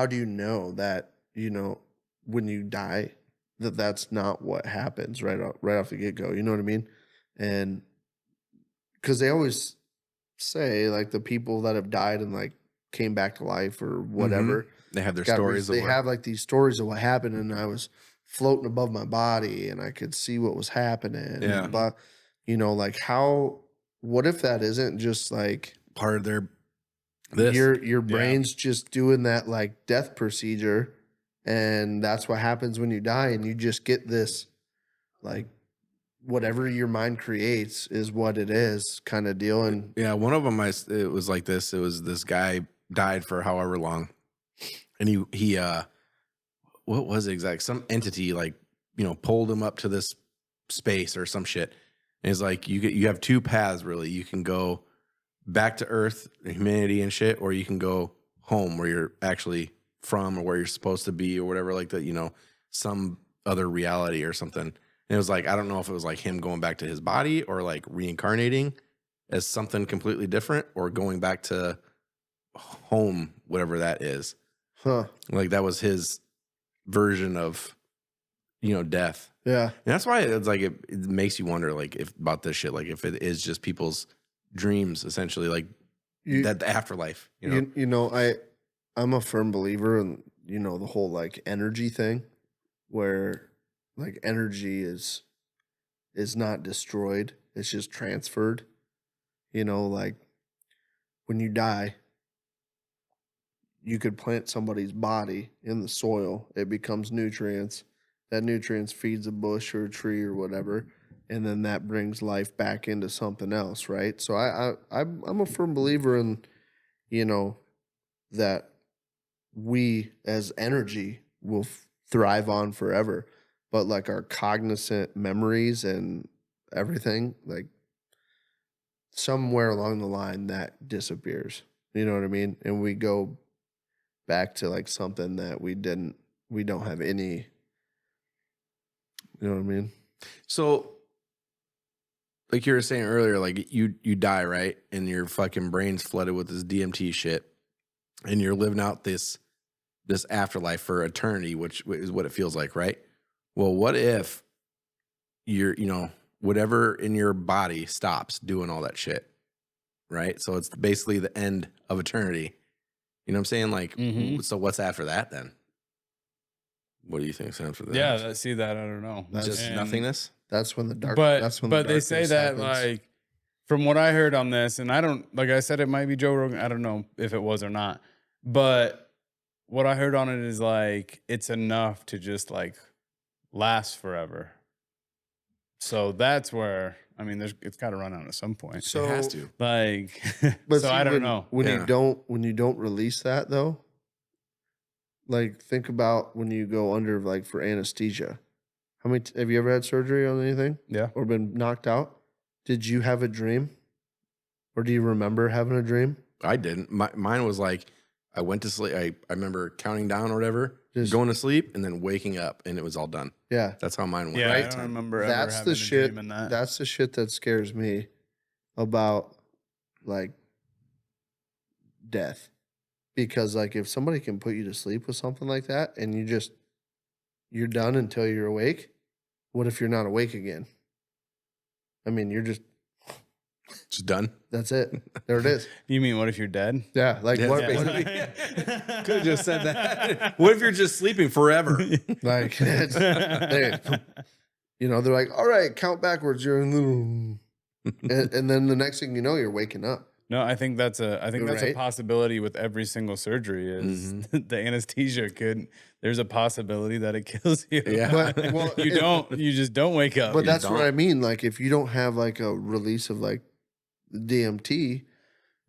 do you know that, when you die, that's not what happens right off the get-go? You know what I mean? And because they always say like the people that have died and like came back to life or whatever, They have their stories. They have like these stories of what happened, and I was floating above my body and I could see what was happening. Yeah. But like what if that isn't just like part of their your brain's just doing that like death procedure, and that's what happens when you die, and you just get this like whatever your mind creates is what it is kind of deal. And Yeah, one of them, it was like this. It was this guy died for however long, and he what was it exactly? Some entity like pulled him up to this space or some shit. And it's like you have two paths really. You can go back to Earth, humanity and shit, or you can go home where you're actually from or where you're supposed to be or whatever, like that. Some other reality or something. And it was like, I don't know if it was like him going back to his body or like reincarnating as something completely different or going back to home, whatever that is. Like that was his version of, death. Yeah. And that's why it's like, it makes you wonder like about this shit, like if it is just people's dreams, essentially, like that the afterlife, I'm a firm believer in, the whole like energy thing where like energy is not destroyed. It's just transferred, like when you die, you could plant somebody's body in the soil. It becomes nutrients. That nutrients feeds a bush or a tree or whatever, and then that brings life back into something else, right? So I'm a firm believer in, you know, that we as energy will thrive on forever, but like our cognizant memories and everything, like somewhere along the line that disappears. You know what I mean? And we go back to like something that we don't have any, you know what I mean? So, like you were saying earlier, like you die, right? And your fucking brain's flooded with this DMT shit, and you're living out this afterlife for eternity, which is what it feels like, right? Well, what if you're, you know, whatever in your body stops doing all that shit, right? So it's basically the end of eternity. You know what I'm saying? Like, so what's after that then? What do you think's after that? Yeah, see that I don't know. Just nothingness. That's when the dark. But that's when but they say that happens. like from what I heard on this, and I don't like I said it might be Joe Rogan. I don't know if it was or not, but what I heard on it is like it's enough to just like last forever. So that's where I mean, it's got to run out at some point. So It has to. Like, But so see, I don't know. when Yeah. you don't release that though. Like think about when you go under like for anesthesia. How many have you ever had surgery on anything Yeah. or been knocked out? Did you have a dream, or do you remember having a dream? I didn't. Mine was like I went to sleep. I remember counting down or whatever, Just- going to sleep, and then waking up, and it was all done. Yeah, That's how mine went. Yeah, Right? I don't remember ever that's having the a shit. dream in that. That's the shit that scares me about like death, because like if somebody can put you to sleep with something like that, and you're done until you're awake. What if you're not awake again? I mean, you're just Just done. that's it. There it is. You mean what if you're dead? Yeah, like Yeah, what? basically. Could have just said that. What if you're just sleeping forever? Like it's, you know, they're like, all right, count backwards. You're in and then the next thing you know, you're waking up. No, I think that's a Right. possibility with every single surgery is the anesthesia could there's a possibility that it kills you. Yeah. But well, You just don't wake up. But that's don't. what I mean. Like if you don't have like a release of like DMT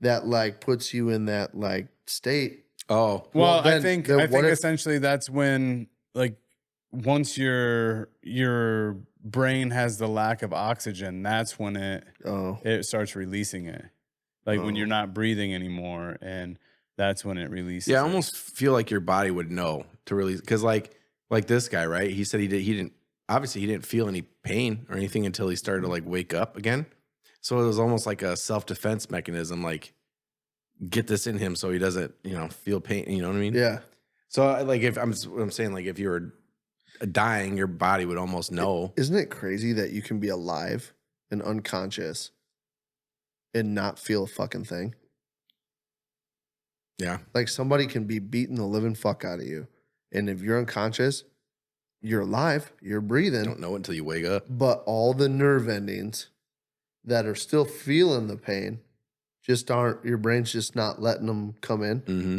that like puts you in that like state. Oh, well, then- I think then what if- essentially that's when like once your brain has the lack of oxygen, that's when it starts releasing it. Like when you're not breathing anymore, and that's when it releases. yeah. I it. almost feel like your body would know to release because like this guy, right? He said he didn't feel any pain or anything until he started to like wake up again. So it was almost like a self-defense mechanism, like get this in him so he doesn't, feel pain. You know what I mean? Yeah. So like I'm saying, like if you were dying, your body would almost know. Isn't it crazy that you can be alive and unconscious and not feel a fucking thing? Yeah. Like somebody can be beating the living fuck out of you. And if you're unconscious, you're alive, you're breathing. You don't know it until you wake up. But all the nerve endings that are still feeling the pain just aren't, your brain's just not letting them come in. Mm-hmm.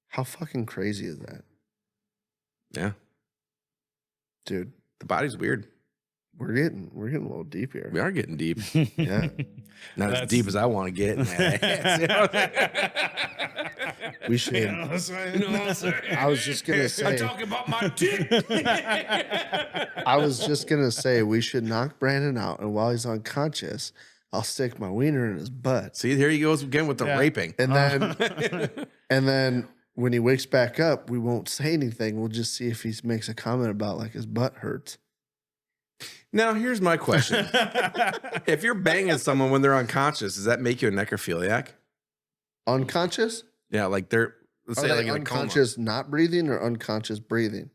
How fucking crazy is that? Yeah. Dude, The body's weird. we're getting a little deep here. We are getting deep. Yeah. Not as That's- deep as I want to get. In that ass, you know? We should. I was just gonna say. I'm talking about my dick. I was just gonna say we should knock Brandon out, and while he's unconscious, I'll stick my wiener in his butt, See, here he goes again with the Yeah. raping. and then when he wakes back up, we won't say anything. We'll just see if he makes a comment about like his butt hurts. Now, here's my question. If you're banging someone when they're unconscious, does that make you a necrophiliac? Unconscious? Yeah, like let's Are say they like in a unconscious not breathing or unconscious breathing?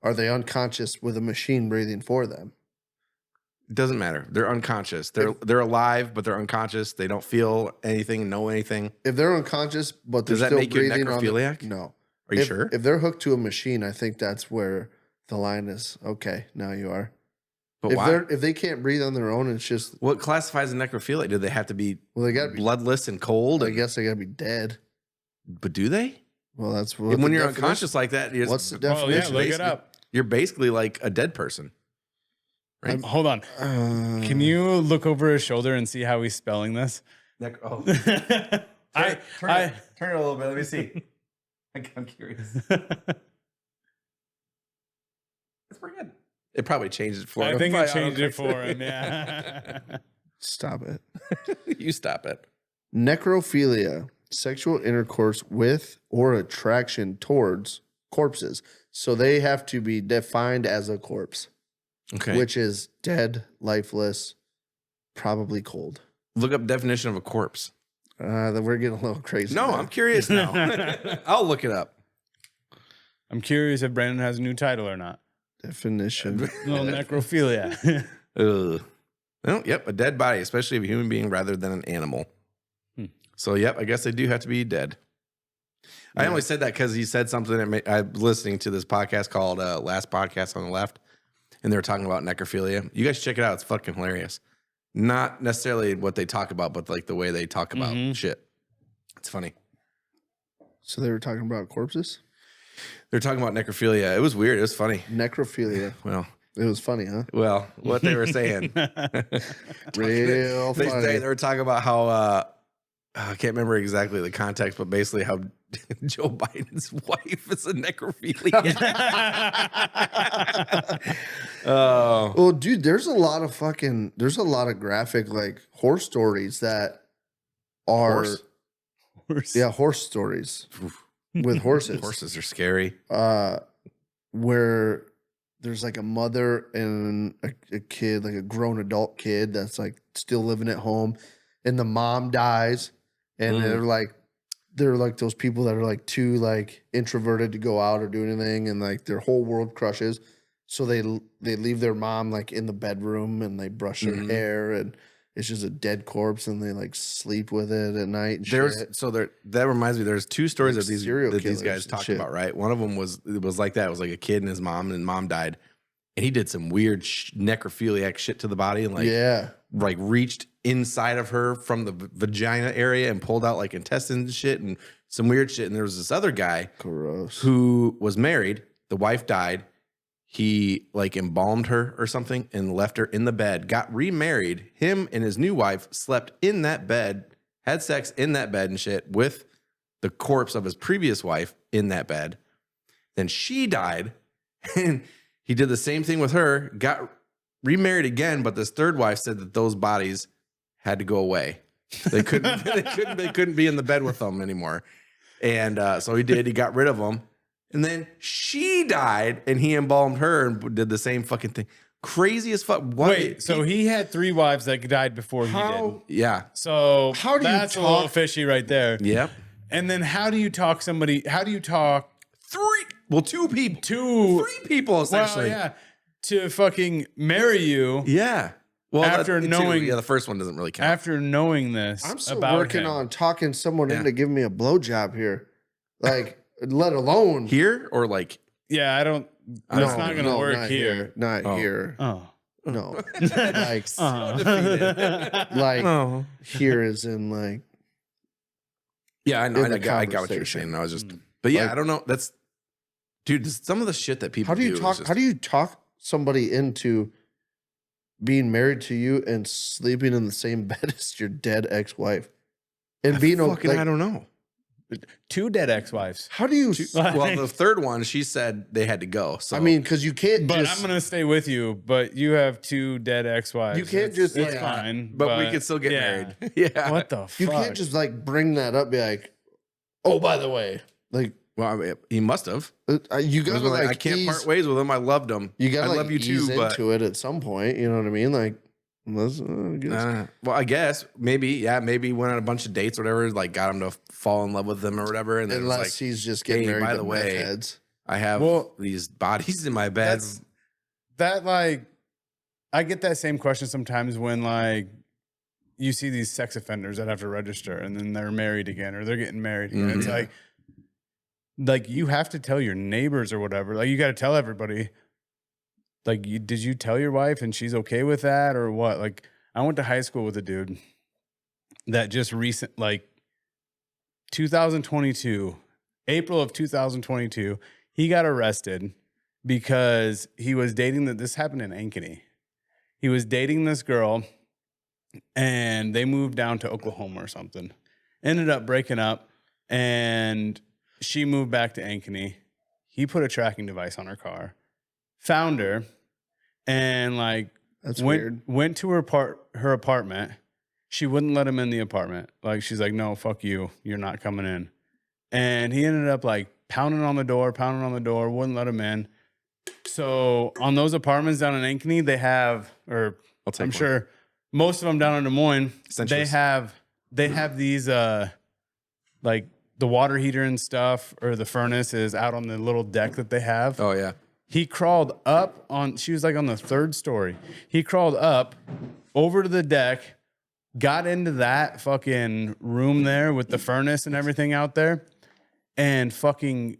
Are they unconscious with a machine breathing for them? It doesn't matter. They're unconscious. They're alive, but they're unconscious. They don't feel anything, know anything. If they're unconscious, but they're Does that still make you a breathing on the- necrophiliac? No. Are you If- sure? If they're hooked to a machine, I think that's where the line is. Okay, now you are. But If why? if they can't breathe on their own, it's just What classifies a necrophiliac? Do they have to be well, they got to be. bloodless and cold? I and guess they got to be dead. But do they? Well, that's what When you're unconscious like that, What's the Well, yeah, definition? look it up. You're basically like a dead person. Right? Hold on. Can you look over his shoulder and see how he's spelling this? Turn I it a little bit. Let me see. I'm curious. That's pretty good. It probably changed it for him. I think it Probably changed it autocorrected. for him. Yeah. Stop it. You stop it. Necrophilia, sexual intercourse with or attraction towards corpses. So they have to be defined as a corpse, Okay. which is dead, lifeless, probably cold. Look up definition of a corpse. Then we're getting a little crazy. No, there. I'm curious now. I'll look it up. I'm curious if Brandon has a new title or not. Definition. Little necrophilia. Ugh. Well, yep, a dead body, especially of a human being rather than an animal. So, yep, I guess they do have to be dead. I only said that because he said something that I'm listening to this podcast called Last Podcast on the Left, and they were talking about necrophilia. You guys check it out. It's fucking hilarious. Not necessarily what they talk about, but like the way they talk about shit. It's funny. So they were talking about corpses? They're talking about necrophilia. It was weird. It was funny. Necrophilia. Well, It was funny, huh? what they were saying. Real funny. They were talking about how I can't remember exactly the context, but basically how Joe Biden's wife is a necrophilia. Oh, Well, dude, there's a lot of graphic like horse stories that are horse stories with horses. horses are scary. Where there's like a mother and a kid, like a grown adult kid that's like still living at home, and the mom dies, and they're like those people that are like too like introverted to go out or do anything, and like their whole world crushes. So they leave their mom like in the bedroom, and they brush her hair, and it's just a dead corpse, and they like sleep with it at night. And shit. That reminds me. There's two stories Like that these killers guys and talked shit. about. Right, one of them was like that. It was like a kid and his mom, and mom died, and he did some weird necrophiliac shit to the body, and like reached inside of her from the vagina area and pulled out like intestines and shit and some weird shit. And there was this other guy Gross. who was married. The wife died. He like embalmed her or something and left her in the bed, got remarried. Him and his new wife slept in that bed, had sex in that bed and shit with the corpse of his previous wife in that bed. Then she died, and he did the same thing with her, got remarried again, but this third wife said that those bodies had to go away. They couldn't they couldn't be in the bed with them anymore. And so he did. He got rid of them. And then she died, and he embalmed her and did the same fucking thing. Crazy as fuck. What? Wait, so he had 3 wives that died before he did. Yeah. So How do you that's a talk- little fishy right there. Yep. And then how do you talk two people? 3 people essentially. Well, yeah. To fucking marry you Yeah. Well, After knowing- the first one doesn't really count. after knowing this. I'm still about working him. on talking someone into giving me a blowjob here. Like, let alone Here or like Yeah, I don't. That's not going to work not here. Not Oh. here. Oh. No. Like, like oh. here is in like Yeah, I know. In I the got what you're conversation. saying. I was just, but yeah, Like- I don't know. That's, dude. Some of the shit that people how do you is talk just- how do you talk somebody into being married to you and sleeping in the same bed as your dead ex-wife and being fucking, like, I don't know. 2 dead ex-wives. how do you Well, the third one, she said they had to go. So I mean, because you can't But just I'm going to stay with you. But you have 2 dead ex-wives. You can't just, It's like- fine. but we could still get yeah. married. Yeah. What the fuck? you can't just like bring that up, be like, oh, by the way, like Well, I mean, he must have. you gotta like I can't ease, part ways with him. I loved him. you gotta I like love you ease too, but into it at some point. You know what I mean? Like, let's well, I guess maybe went on a bunch of dates, or whatever. Like, got him to fall in love with them or whatever. And then it was unless like, he's just getting hey, married by to the way, meth heads. I have Well, these bodies in my bed. That like, I get that same question sometimes when like you see these sex offenders that have to register and then they're married again or they're getting married again. It's like you have to tell your neighbors or whatever. Like you got to tell everybody. Like, did you tell your wife and she's okay with that or what? Like, I went to high school with a dude that just 2022, April of 2022, he got arrested because he was dating this happened in Ankeny. He was dating this girl and they moved down to Oklahoma or something. Ended up breaking up and she moved back to Ankeny. He put a tracking device on her car, found her, and like That's weird. went to her apartment. She wouldn't let him in the apartment. Like she's like, no, fuck you. You're not coming in. And he ended up like pounding on the door, wouldn't let him in. So on those apartments down in Ankeny, they have, or I'm sure most of them down in Des Moines, they have these like the water heater and stuff or the furnace is out on the little deck that they have. Oh yeah. He crawled up she was like on the 3rd story. He crawled up over to the deck, got into that fucking room there with the furnace and everything out there, and fucking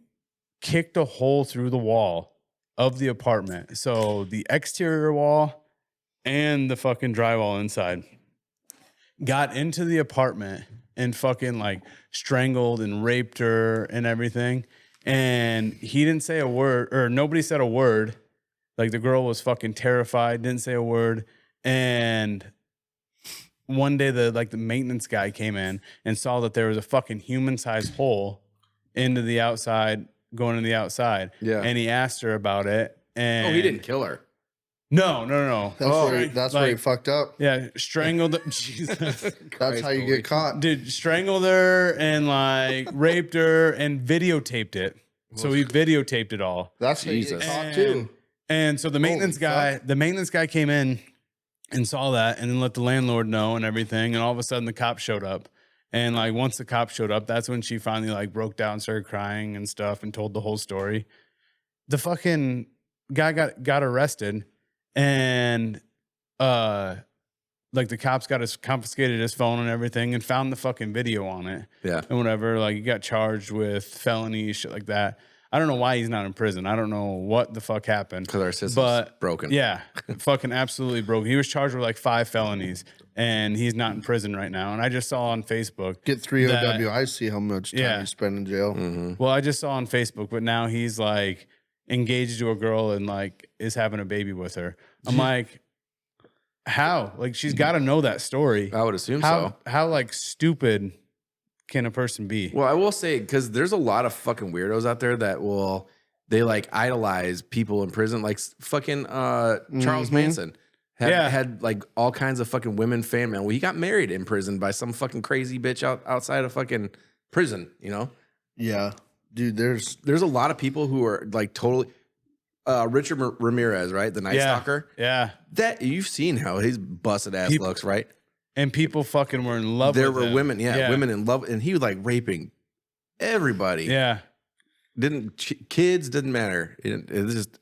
kicked a hole through the wall of the apartment. So the exterior wall and the fucking drywall inside. Got into the apartment and fucking like strangled and raped her and everything. And he didn't say a word, or nobody said a word. Like the girl was fucking terrified, didn't say a word. And one day the maintenance guy came in and saw that there was a fucking human-sized hole into the outside, going to the outside. Yeah. And he asked her about it. And he didn't kill her. No. That's where he fucked up. Yeah, strangled her. Jesus. That's how you get caught. Dude, strangled her and like raped her and videotaped it. So he videotaped it all. That's how you get caught too. And so the maintenance guy came in and saw that and then let the landlord know and everything. And all of a sudden the cops showed up. And like once the cops showed up, that's when she finally like broke down, started crying and stuff and told the whole story. The fucking guy got arrested and like the cops confiscated his phone and everything and found the fucking video on it. Yeah. And whatever. Like he got charged with felonies, shit like that. I don't know why he's not in prison. I don't know what the fuck happened. Because our system's broken. Yeah. Fucking absolutely broken. He was charged with like 5 felonies and he's not in prison right now. And I just saw on Facebook. Get 3 OWI, how much time you spend in jail. Mm-hmm. Well, I just saw on Facebook, but now he's like engaged to a girl and like is having a baby with her. I'm like, how? Like she's got to know that story. I would assume so. How like stupid can a person be? Well, I will say, because there's a lot of fucking weirdos out there that they like idolize people in prison, like fucking Charles Manson had like all kinds of fucking women fan mail. Well, he got married in prison by some fucking crazy bitch outside of fucking prison, you know? Yeah. Dude, there's a lot of people who are like totally Richard Ramirez, right? The Night Stalker. Yeah. That you've seen how his busted ass looks, right? And people fucking were in love with him. There were women, women in love, and he was like raping everybody. Yeah. Kids didn't matter. It's just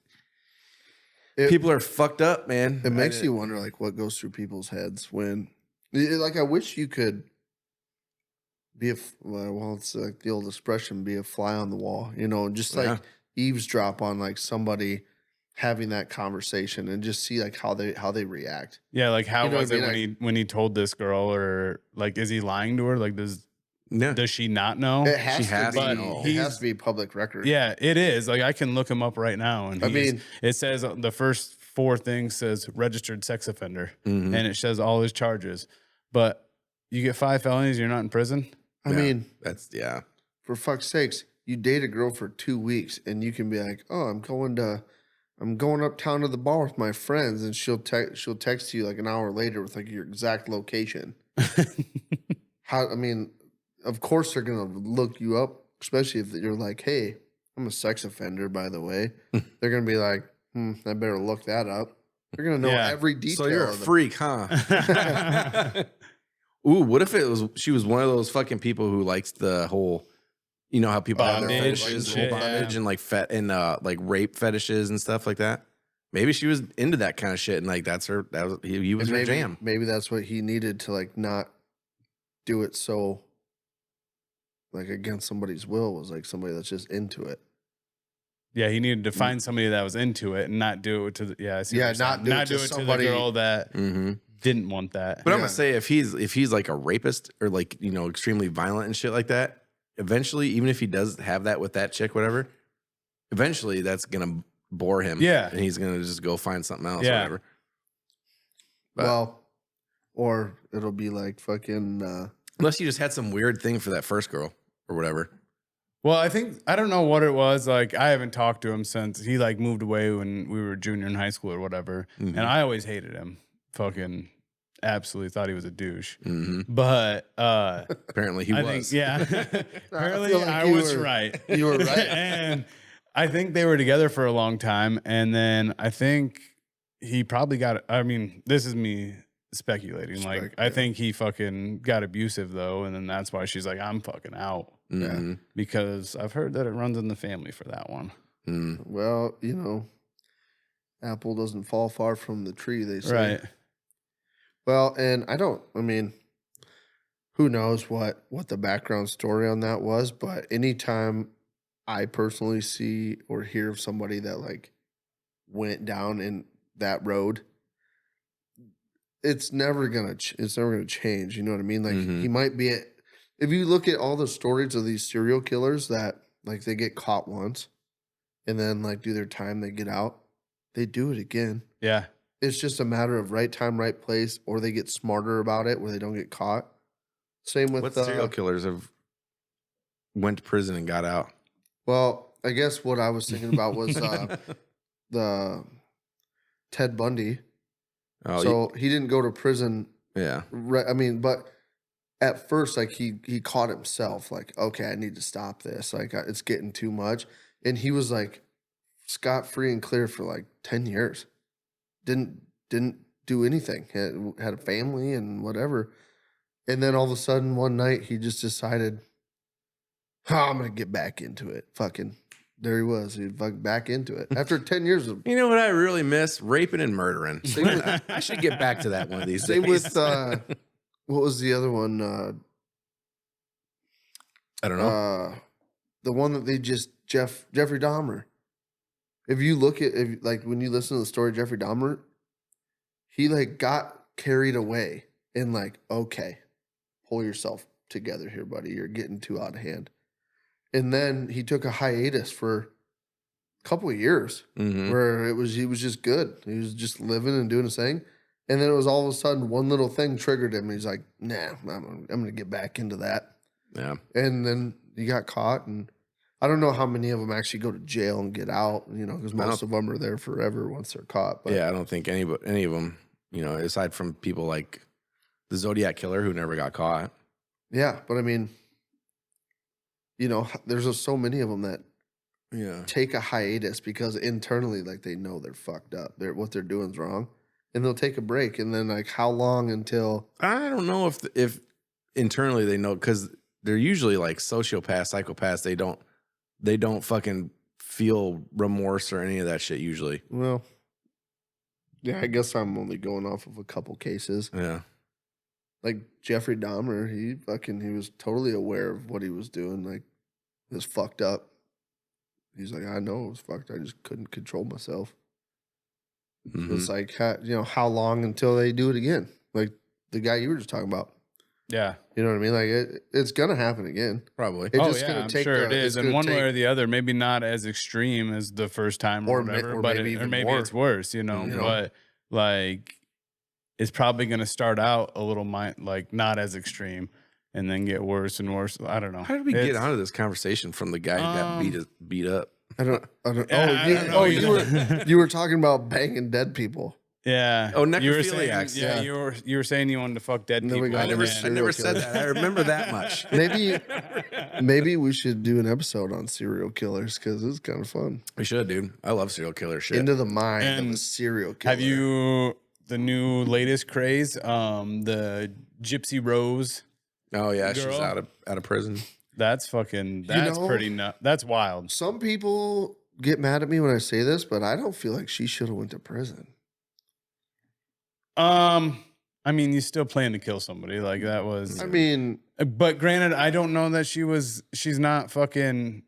people are fucked up, man. It makes you wonder like what goes through people's heads when like I wish you could be it's like the old expression, be a fly on the wall, you know, just like eavesdrop on like somebody having that conversation and just see like how they react. Yeah, like how was it when he told this girl, or like is he lying to her? Like does she not know? It has to be public record. Yeah, it is. Like I can look him up right now, and it says the first 4 things says registered sex offender, and it says all his charges. But you get 5 felonies, you're not in prison. I mean, that's for fuck's sakes, you date a girl for 2 weeks, and you can be like, oh, I'm going uptown to the bar with my friends, and she'll text you like an hour later with like your exact location. I mean, of course they're gonna look you up, especially if you're like, hey, I'm a sex offender, by the way. They're gonna be like, I better look that up. They're gonna know every detail. So you're a freak, huh? Ooh, what if she was one of those fucking people who likes the whole, you know how people have their fetishes, bondage and like like rape fetishes and stuff like that. Maybe she was into that kind of shit, and like he was her jam. Maybe that's what he needed to like not do it so like against somebody's will, was like somebody that's just into it. Yeah, he needed to find somebody that was into it and not do it to not do it to the girl that didn't want that. But I'm gonna say if he's like a rapist or like, you know, extremely violent and shit like that, eventually, even if he does have that with that chick, whatever, eventually that's gonna bore him. Yeah. And he's gonna just go find something else, Yeah. or whatever. But Well, or it'll be like fucking. unless you just had some weird thing for that first girl or whatever. Well, I don't know what it was. Like, I haven't talked to him since he like moved away when we were junior in high school or whatever. Mhm. And I always hated him. Fucking absolutely thought he was a douche. Mhm. But Apparently he I was. think, yeah. Apparently feel like I you was were- right. You were right. And I think they were together for a long time. And then I think he probably got, I mean, this is me speculating. Like, I think he fucking got abusive though. And then that's why she's like, I'm fucking out. Mhm. Because I've heard that it runs in the family for that one. Mm. Well, you know, apple doesn't fall far from the tree, they say. Right. Well, and I mean, who knows what the background story on that was, but anytime I personally see or hear of somebody that like went down in that road, it's never gonna change. You know what I mean? Like Mhm. he might be if you look at all the stories of these serial killers that like they get caught once and then like do their time, they get out, they do it again. Yeah. It's just a matter of right time, right place, or they get smarter about it where they don't get caught. Same with What serial killers have went to prison and got out? well, I guess what I was thinking about was the Ted Bundy. Oh, So he didn't go to prison. yeah. I mean, but at first, like he caught himself, like, okay, I need to stop this. Like it's getting too much, and he was like scot free and clear for like 10 years. Didn't do anything. Had a family and whatever, and then all of a sudden one night he just decided, oh, I'm gonna get back into it. Fucking there he was. He fucking back into it after 10 years of. You know what I really miss? Raping and murdering. I should get back to that one of these Same days. with what was the other one? I don't know. The one that they just Jeffrey Dahmer. If you look at like when you listen to the story of Jeffrey Dahmer, he like got carried away and like, okay, pull yourself together here, buddy. You're getting too out of hand. And then he took a hiatus for a couple of years Mhm. where he was just good. He was just living and doing his thing. And then it was all of a sudden one little thing triggered him. And he's like, nah, I'm going to get back into that. Yeah. And then he got caught. And I don't know how many of them actually go to jail and get out, you know, because most of them are there forever once they're caught. But Yeah, I don't think any of them, you know, aside from people like the Zodiac Killer who never got caught. yeah, but I mean, you know, there's just so many of them that Yeah. take a hiatus because internally, like they know they're fucked up. What they're doing is wrong. And they'll take a break. And then like how long until I don't know if internally they know, because they're usually like sociopaths, psychopaths. They don't fucking feel remorse or any of that shit usually. well, yeah, I guess I'm only going off of a couple cases. Yeah. Like Jeffrey Dahmer, he was totally aware of what he was doing. Like it was fucked up. He's like, I know it was fucked. I just couldn't control myself. So Mhm. it's like, how long until they do it again? Like the guy you were just talking about. Yeah. You know what I mean? Like it's gonna happen again. Probably. It's Oh, just yeah, gonna I'm take sure it it's is. And gonna one way take- or the other, maybe not as extreme as the first time or Or whatever, or but maybe even maybe more. it's worse, you know. You know? But like, it's probably going to start out a little like not as extreme, and then get worse and worse. I don't know. How did we get It's- onto this conversation from the guy who got beat up? I don't. Yeah, I don't know either. You were talking about banging dead people. Yeah. Oh, you were saying, necrophiliacs. yeah, Yeah. you were saying you wanted to fuck dead And then we people. got I into never, serial I never said killers. that. I remember that much. Maybe we should do an episode on serial killers because it's kind of fun. We should, dude. I love serial killer shit. Into the mind of a And serial killer. Have you the new latest craze? The Gypsy Rose. Oh yeah, she's Girl. out of prison. That's fucking. That's know- pretty nuts. That's wild. Some people get mad at me when I say this, but I don't feel like she should have went to prison. I mean, you still plan to kill somebody. Like that was. I mean, But granted, I don't know that she's not fucking.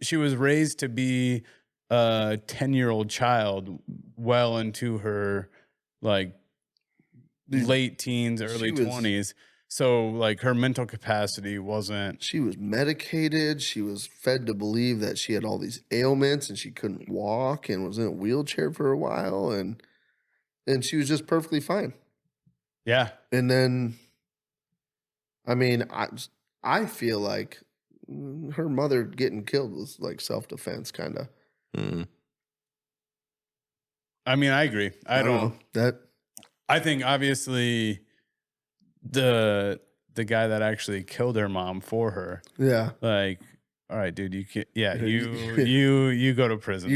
She was raised to be a 10-year-old child well into her like late teens, early was- 20s. So like her mental capacity wasn't. She was medicated. She was fed to believe that she had all these ailments and she couldn't walk and was in a wheelchair for a while. And she was just perfectly fine. Yeah. And then, I mean, I feel like her mother getting killed was like self-defense kind of. Mm. I mean, I agree. I don't know. That I think obviously the guy that actually killed her mom for her. Yeah. Like, all right, dude, you can't. Yeah, you go to prison.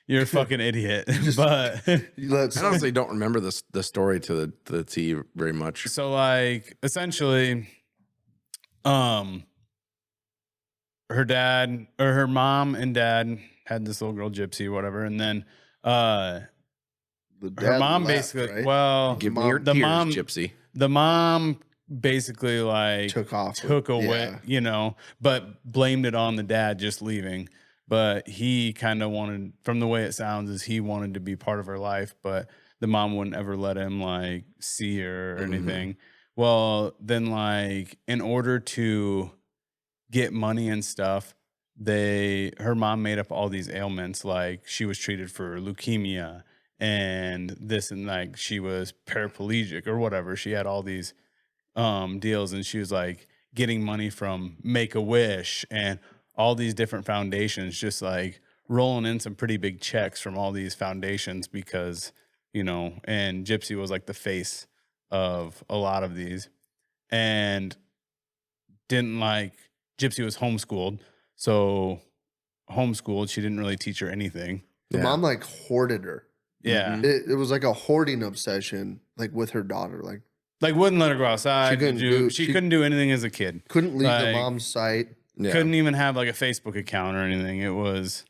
You're a fucking idiot. But I honestly don't remember the story to the T very much. So like essentially, her dad or her mom and dad had this little girl Gypsy, whatever, and then her mom left, basically, right? well, Give me your tears, Gypsy. The mom basically like took away, you know, but blamed it on the dad just leaving. But he kind of wanted, from the way it sounds, is he wanted to be part of her life, but the mom wouldn't ever let him like see her or anything. Well, then like in order to get money and stuff, her mom made up all these ailments. Like she was treated for leukemia and this, and like she was paraplegic or whatever. She had all these deals, and she was like getting money from Make-A-Wish and all these different foundations, just like rolling in some pretty big checks from all these foundations because, you know, and Gypsy was like the face of a lot of these, and Gypsy was homeschooled. So homeschooled, she didn't really teach her anything. The mom like hoarded her. Yeah. It was like a hoarding obsession, like with her daughter. Like wouldn't let her go outside. She couldn't do anything as a kid. Couldn't leave the mom's sight. Yeah. Couldn't even have like a Facebook account or anything. It was,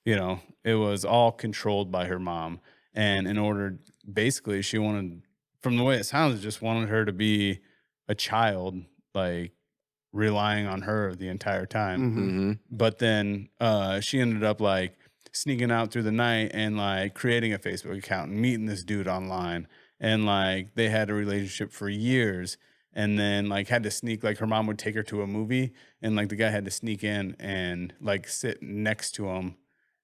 you know, it was all controlled by her mom. And in order, basically, she wanted, from the way it sounds, just wanted her to be a child, like relying on her the entire time. But then she ended up like sneaking out through the night and like creating a Facebook account and meeting this dude online. And like they had a relationship for years, and then like had to sneak, like her mom would take her to a movie, and like the guy had to sneak in and like sit next to him.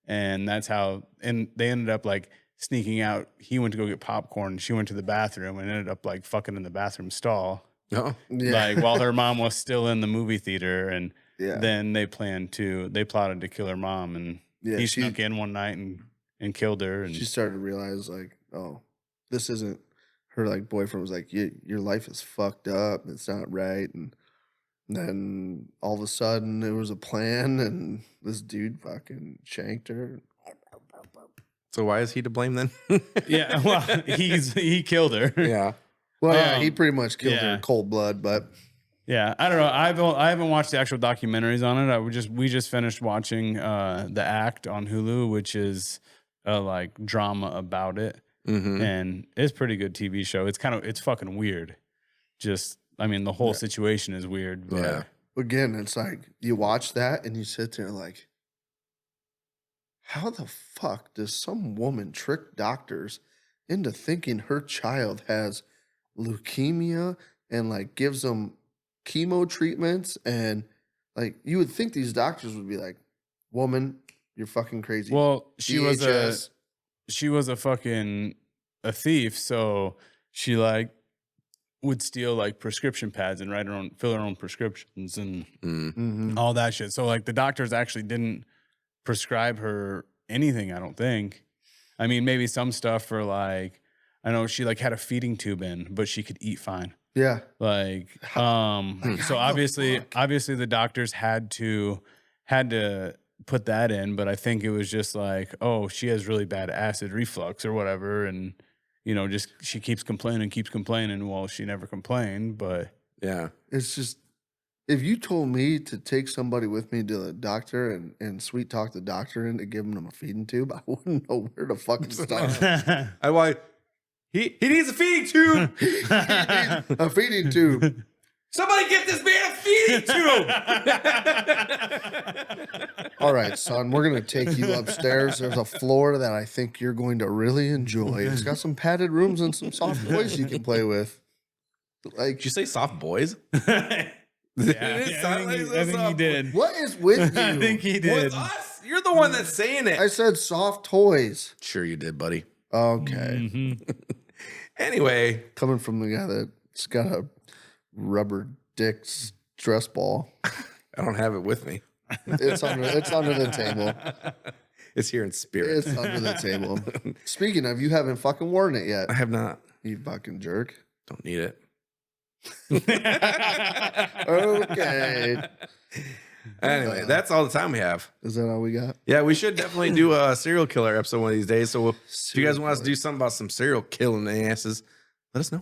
And that's how, and they ended up like sneaking out. He went to go get popcorn. She went to the bathroom and ended up like fucking in the bathroom stall. Oh, yeah. Like while her mom was still in the movie theater. And Yeah. then they plotted to kill her mom, and he snuck in one night and killed her. And she started to realize like, oh, this isn't her. Like boyfriend was like, your life is fucked up. It's not right. And then all of a sudden there was a plan, and this dude fucking shanked her. so why is he to blame then? yeah, well, he killed her. Yeah. Well, yeah, he pretty much killed her in cold blood, but yeah, I don't know. I haven't watched the actual documentaries on it. We just finished watching The Act on Hulu, which is a like drama about it, and it's a pretty good TV show. It's fucking weird. Just, I mean, the whole situation is weird. But Yeah. again, it's like you watch that and you sit there like, how the fuck does some woman trick doctors into thinking her child has leukemia and like gives them chemo treatments? And like you would think these doctors would be like, woman, you're fucking crazy. Well, she DHS. was a fucking a thief, so she like would steal like prescription pads and fill her own prescriptions and all that shit. So like the doctors actually didn't prescribe her anything, I don't think. I mean, maybe some stuff for like, I know she like had a feeding tube in, but she could eat fine. Yeah. Like, so obviously the doctors had to put that in, but I think it was just like, oh, she has really bad acid reflux or whatever. And, you know, just, she keeps complaining. Well, she never complained, but Yeah. It's just, if you told me to take somebody with me to the doctor and sweet talk the doctor into giving them a feeding tube, I wouldn't know where to fucking start. He needs a feeding tube. A feeding tube. Somebody get this man a feeding tube. All right, son, we're going to take you upstairs. There's a floor that I think you're going to really enjoy. It's got some padded rooms and some soft toys you can play with. Like, Did you say soft boys? Yeah, I think he did. what is with you? I think he did. With us? You're the one that's saying it. I said soft toys. Sure you did, buddy. Okay. Mhm. Anyway, Coming from the guy that's got a rubber dick stress ball. I don't have it with me. It's under the table. It's here in spirit. It's under the table. Speaking of, you haven't fucking worn it yet. I have not. You fucking jerk. Don't need it. Okay. Anyway, that's all the time we have. Is that all we got? Yeah, we should definitely do a serial killer episode one of these days. So if you guys want us to do something about some serial killing asses, let us know.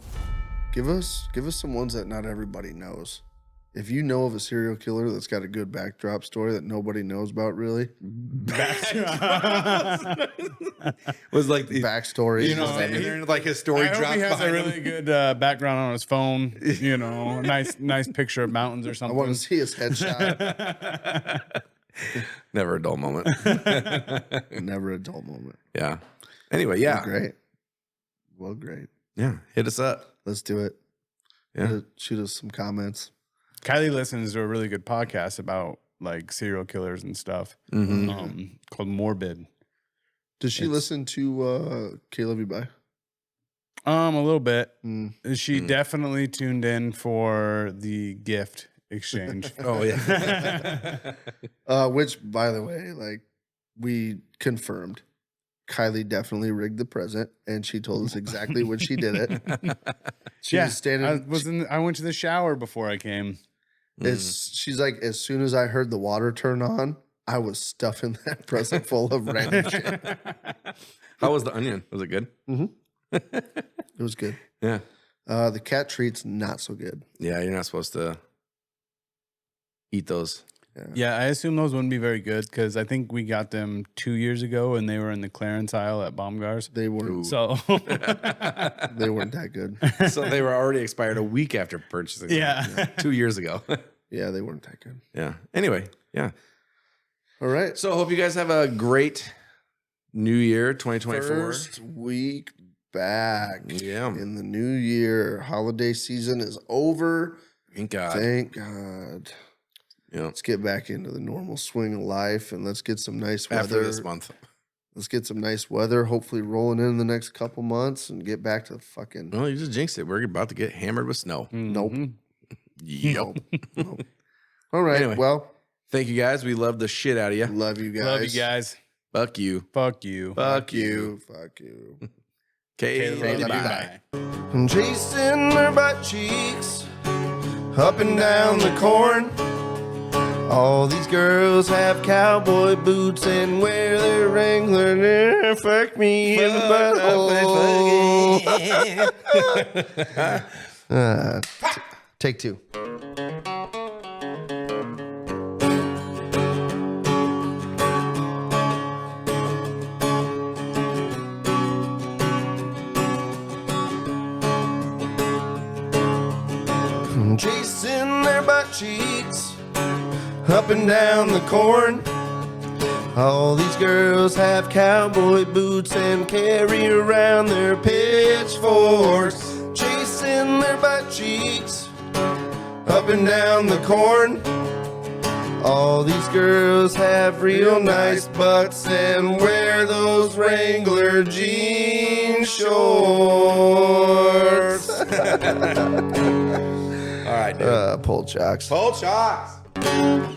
Give us some ones that not everybody knows. If you know of a serial killer that's got a good backdrop story that nobody knows about, really, Was like the backstory. You know, and then, like his story I hope drops he has a behind really him. good background on his phone. You know, nice picture of mountains or I something. want to see his headshot. Never a dull moment. Never a dull moment. Yeah. Anyway, yeah. Great. Well, great. Yeah. Hit us up. Let's do it. Yeah. Shoot us some comments. Kylie listens to a really good podcast about like serial killers and stuff Mm-hmm. called Morbid. Does she listen to KLYB? A little bit. Mm. She definitely tuned in for the gift exchange. Oh, yeah. Which, by the way, like we confirmed, Kylie definitely rigged the present, and she told us exactly when she did it. She was standing. I went to the shower before I came. She's like, as soon as I heard the water turn on, I was stuffing that present full of random shit. How was the onion? Was it good? It was good. Yeah. The cat treats not so good. Yeah, you're not supposed to eat those. Yeah, I assume those wouldn't be very good because I think we got them 2 years ago and they were in the clearance aisle at Baumgar's. They weren't. So They weren't that good. So they were already expired a week after purchasing them. yeah. 2 years ago. Yeah, they weren't that good. Yeah. Anyway, yeah. All right. So hope you guys have a great new year, 2024. First week back Yeah. in the new year. Holiday season is over. Thank God. Thank God. Yeah. Let's get back into the normal swing of life and let's get some nice weather. After this month. Let's get some nice weather, hopefully rolling in the next couple months and get back to the fucking. Well, you just jinxed it. We're about to get hammered with snow. Nope. Yep. Nope. All right. Anyway. Well, Thank you guys. We love the shit out of you. love you guys. Love you guys. Fuck you. Fuck you. Fuck you. Fuck you. KLYB. Bye. I'm chasing her butt cheeks up and down the corn. All these girls have cowboy boots and wear their Wrangler. Fuck me in the butthole. Take two. Chasing their butt cheeks up and down the corn. All these girls have cowboy boots and carry around their pitchforks. Chasing their butt cheeks up and down the corn. All these girls have real nice butts and wear those Wrangler jean shorts. All right, dude. Pull chocks. Pull shots.